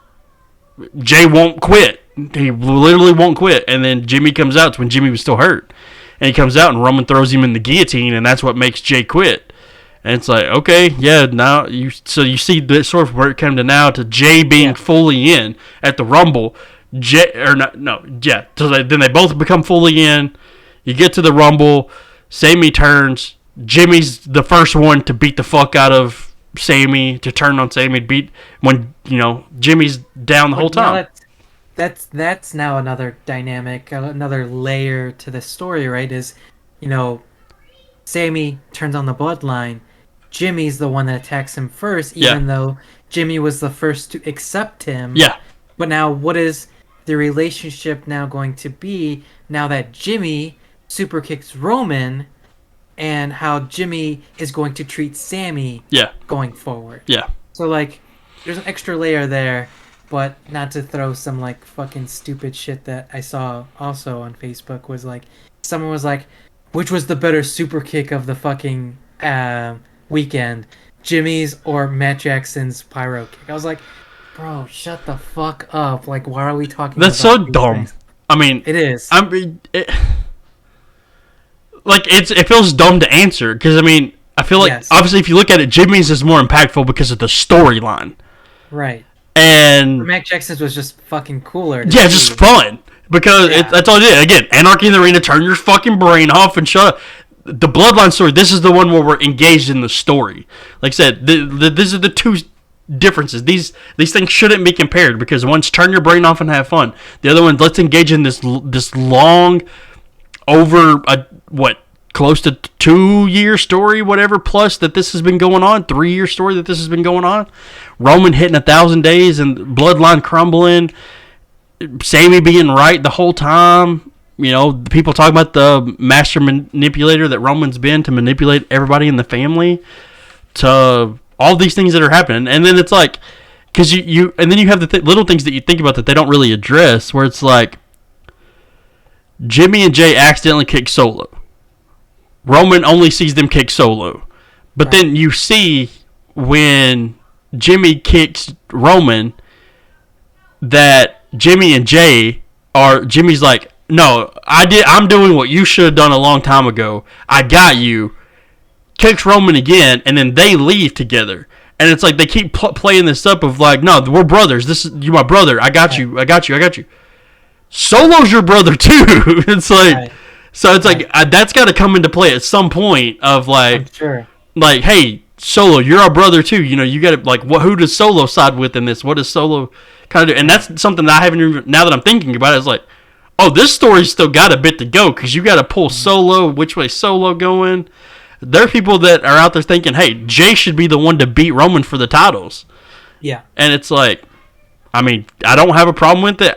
Jay won't quit, he literally won't quit, and then Jimmy comes out. It's when Jimmy was still hurt, and he comes out and Roman throws him in the guillotine, and that's what makes Jay quit. And it's like, okay, now you see the sort of where it came to now to Jay being fully in at the Rumble. So then they both become fully in. You get to the Rumble, Sami turns. Jimmy's the first one to beat the fuck out of Sami, to turn on Sami, beat when Jimmy's down the whole time. That's now another dynamic, another layer to the story, right? Is Sami turns on the Bloodline. Jimmy's the one that attacks him first, even though Jimmy was the first to accept him. Yeah. But now, what is the relationship now going to be now that Jimmy super kicks Roman? And how Jimmy is going to treat Sami going forward. Yeah. So, there's an extra layer there, but not to throw some, fucking stupid shit that I saw also on Facebook was, someone was like, which was the better super kick of the fucking weekend, Jimmy's or Matt Jackson's pyro kick? I was like, bro, shut the fuck up. Why are we talking That's about so dumb. things? I mean... It is. It feels dumb to answer because I feel like obviously if you look at it, Jimmy's is more impactful because of the storyline, right? And Matt Jackson's was just fucking cooler. Just fun because that's all it is. Again, Anarchy in the Arena, turn your fucking brain off and shut up. The Bloodline story. This is the one where we're engaged in the story. Like I said, these are the two differences. These things shouldn't be compared because one's turn your brain off and have fun. The other one, let's engage in this long over close to 2-year story, whatever, plus that this has been going on, 3-year story that this has been going on. Roman hitting 1,000 days and Bloodline crumbling, Sami being right the whole time. People talk about the master manipulator that Roman's been to manipulate everybody in the family, to all these things that are happening. And then it's like, because and then you have the little things that you think about that they don't really address, where it's like, Jimmy and Jay accidentally kick Solo. Roman only sees them kick Solo. But then you see when Jimmy kicks Roman that Jimmy and Jay Jimmy's like, no, I'm doing what you should have done a long time ago. I got you. Kicks Roman again, and then they leave together. And it's like they keep playing this up of like, no, we're brothers. You're my brother. I got you. Solo's your brother too. It's like, so it's like that's got to come into play at some point of like, I'm sure. Like, hey, Solo, you're our brother too. You know, you got to like, who does Solo side with in this? What does Solo kind of do? And that's something that I haven't even. Now that I'm thinking about it, it's like, oh, this story's still got a bit to go because you got to pull Solo. Which way Solo going? There are people that are out there thinking, hey, Jay should be the one to beat Roman for the titles. Yeah. And it's like, I mean, I don't have a problem with it.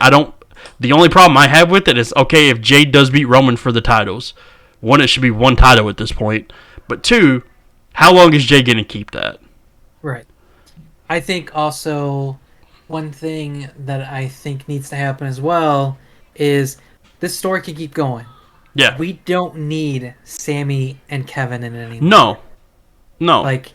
The only problem I have with it is, okay, if Jay does beat Roman for the titles, one, it should be one title at this point. But two, how long is Jay going to keep that? Right. I think also one thing that I think needs to happen as well is this story can keep going. Yeah. We don't need Sammy and Kevin in it anymore. No. Like,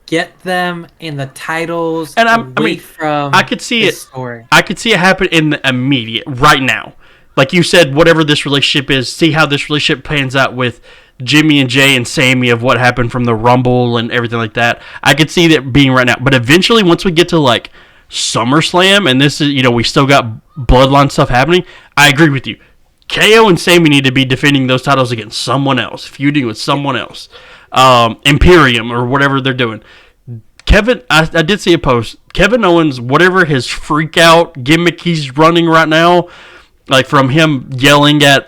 get them in the titles and I could see it. Story. I could see it happen in the immediate, right now. Like you said, whatever this relationship is, see how this relationship pans out with Jimmy and Jay and Sammy of what happened from the Rumble and everything like that. I could see that being right now. But eventually, once we get to like SummerSlam, and this is, you know, we still got Bloodline stuff happening, I agree with you. KO and Sammy need to be defending those titles against someone else, feuding with someone else. Imperium or whatever they're doing. Kevin, I did see a post. Kevin Owens, whatever his freak out gimmick he's running right now, like from him yelling at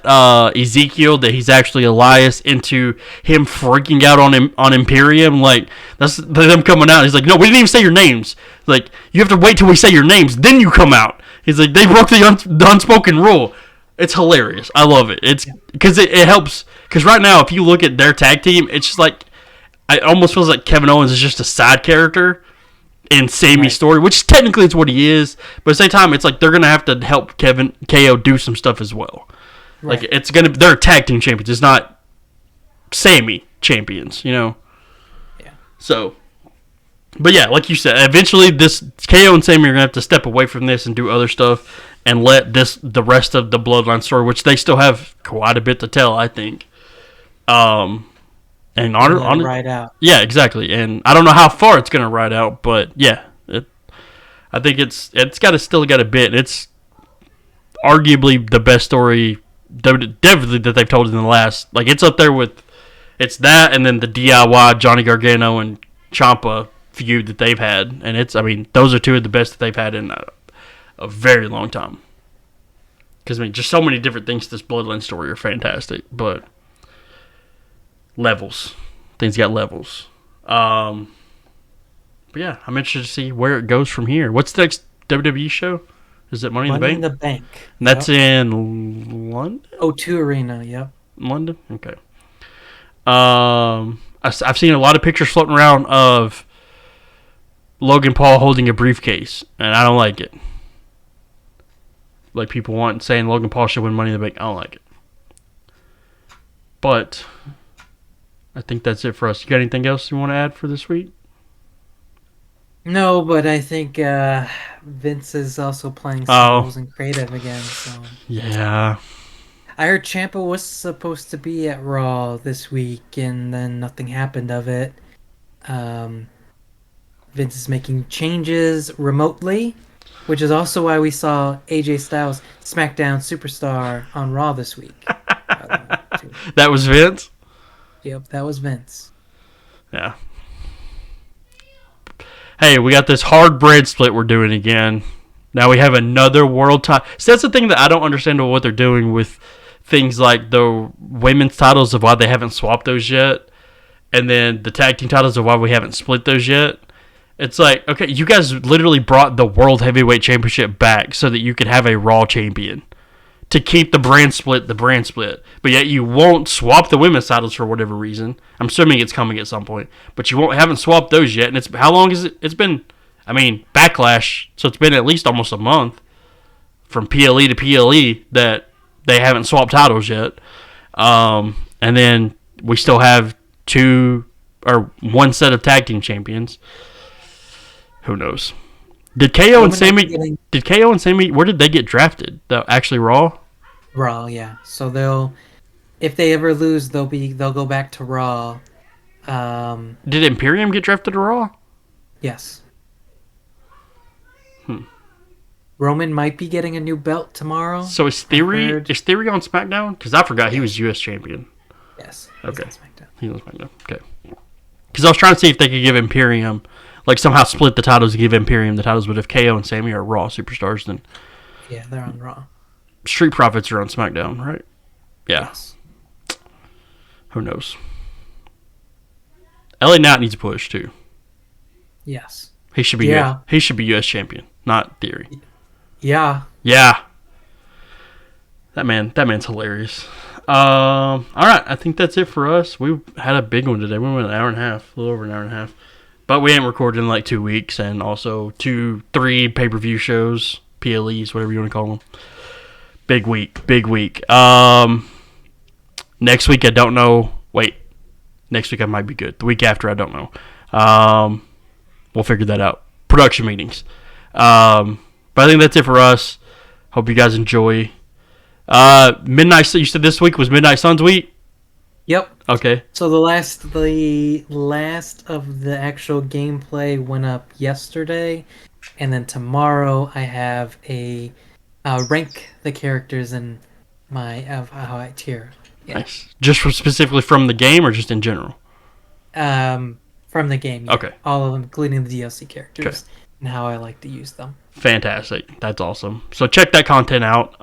Ezekiel that he's actually Elias into him freaking out on Imperium, like that's them coming out. He's like, no, we didn't even say your names. Like, you have to wait till we say your names, then you come out. He's like, they broke the unspoken rule. It's hilarious. I love it. It's because it helps. Because right now, if you look at their tag team, it's just like it almost feels like Kevin Owens is just a side character in Sammy's story, which technically is what he is. But at the same time, it's like they're gonna have to help KO do some stuff as well. Right. Like they're tag team champions. It's not Sammy champions, you know. Yeah. So, but yeah, like you said, eventually this KO and Sammy are gonna have to step away from this and do other stuff. And let the rest of the Bloodline story, which they still have quite a bit to tell, I think. And ride out. Yeah, exactly. And I don't know how far it's gonna ride out, but yeah, I think it's still got a bit. It's arguably the best story, definitely that they've told in the last. Like, it's up there with it's that, and then the DIY Johnny Gargano and Ciampa feud that they've had, and those are two of the best that they've had in a very long time. Because, just so many different things to this Bloodline story are fantastic. But levels. Things got levels. But yeah, I'm interested to see where it goes from here. What's the next WWE show? Is it Money in the Bank? Money in the Bank. And that's in London? O2 Arena, yep. London? Okay. I've seen a lot of pictures floating around of Logan Paul holding a briefcase, and I don't like it. Like, people saying Logan Paul should win Money in the Bank. I don't like it. But I think that's it for us. You got anything else you want to add for this week? No, but I think Vince is also playing some roles in creative again. So yeah. I heard Ciampa was supposed to be at Raw this week, and then nothing happened of it. Vince is making changes remotely, which is also why we saw AJ Styles SmackDown Superstar on Raw this week. That was Vince? Yep, that was Vince. Yeah. Hey, we got this hard bread split we're doing again. Now we have another world title. So that's the thing that I don't understand about what they're doing with things like the women's titles of why they haven't swapped those yet. And then the tag team titles of why we haven't split those yet. It's like, okay, you guys literally brought the World Heavyweight Championship back so that you could have a Raw champion. To keep the brand split. But yet you won't swap the women's titles for whatever reason. I'm assuming it's coming at some point. But you haven't swapped those yet. And it's how long is it? It's been, Backlash. So it's been at least almost a month from PLE to PLE that they haven't swapped titles yet. And then we still have one set of tag team champions. Who knows? Did KO and Sammy? Where did they get drafted? Actually, Raw. Raw, yeah. So if they ever lose, they'll go back to Raw. Did Imperium get drafted to Raw? Yes. Roman might be getting a new belt tomorrow. So is Theory on SmackDown? Because I forgot he was U.S. champion. Yes. Okay. He's on SmackDown. Okay. Because I was trying to see if they could give Imperium, like somehow split the titles to give Imperium the titles, but if KO and Sammy are Raw superstars, then yeah, they're on Raw. Street Profits are on SmackDown, right? Yeah. Yes. Who knows? LA Knight needs a push too. Yes. He should be. Yeah. He should be U.S. champion, not Theory. Yeah. Yeah. That man's hilarious. All right, I think that's it for us. We had a big one today. We went an hour and a half, a little over an hour and a half. But we ain't recorded in like 2 weeks, and also 2-3 pay-per-view shows, PLEs, whatever you want to call them. Big week. Next week, I don't know. Wait. Next week, I might be good. The week after, I don't know. We'll figure that out. Production meetings. But I think that's it for us. Hope you guys enjoy. Midnight. You said this week was Midnight Suns week? Yep. Okay. So the last of the actual gameplay went up yesterday, and then tomorrow I have a rank the characters in how I tier. Yeah. Nice. Just specifically from the game, or just in general? From the game. Yeah. Okay. All of them, including the DLC characters, and how I like to use them. Fantastic. That's awesome. So check that content out.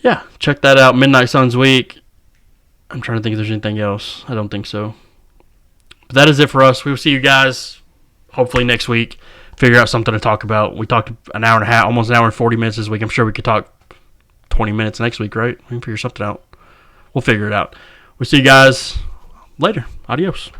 Yeah, check that out. Midnight Suns week. I'm trying to think if there's anything else. I don't think so. But that is it for us. We will see you guys hopefully next week. Figure out something to talk about. We talked an hour and a half, almost an hour and 40 minutes this week. I'm sure we could talk 20 minutes next week, right? We can figure something out. We'll figure it out. We'll see you guys later. Adios.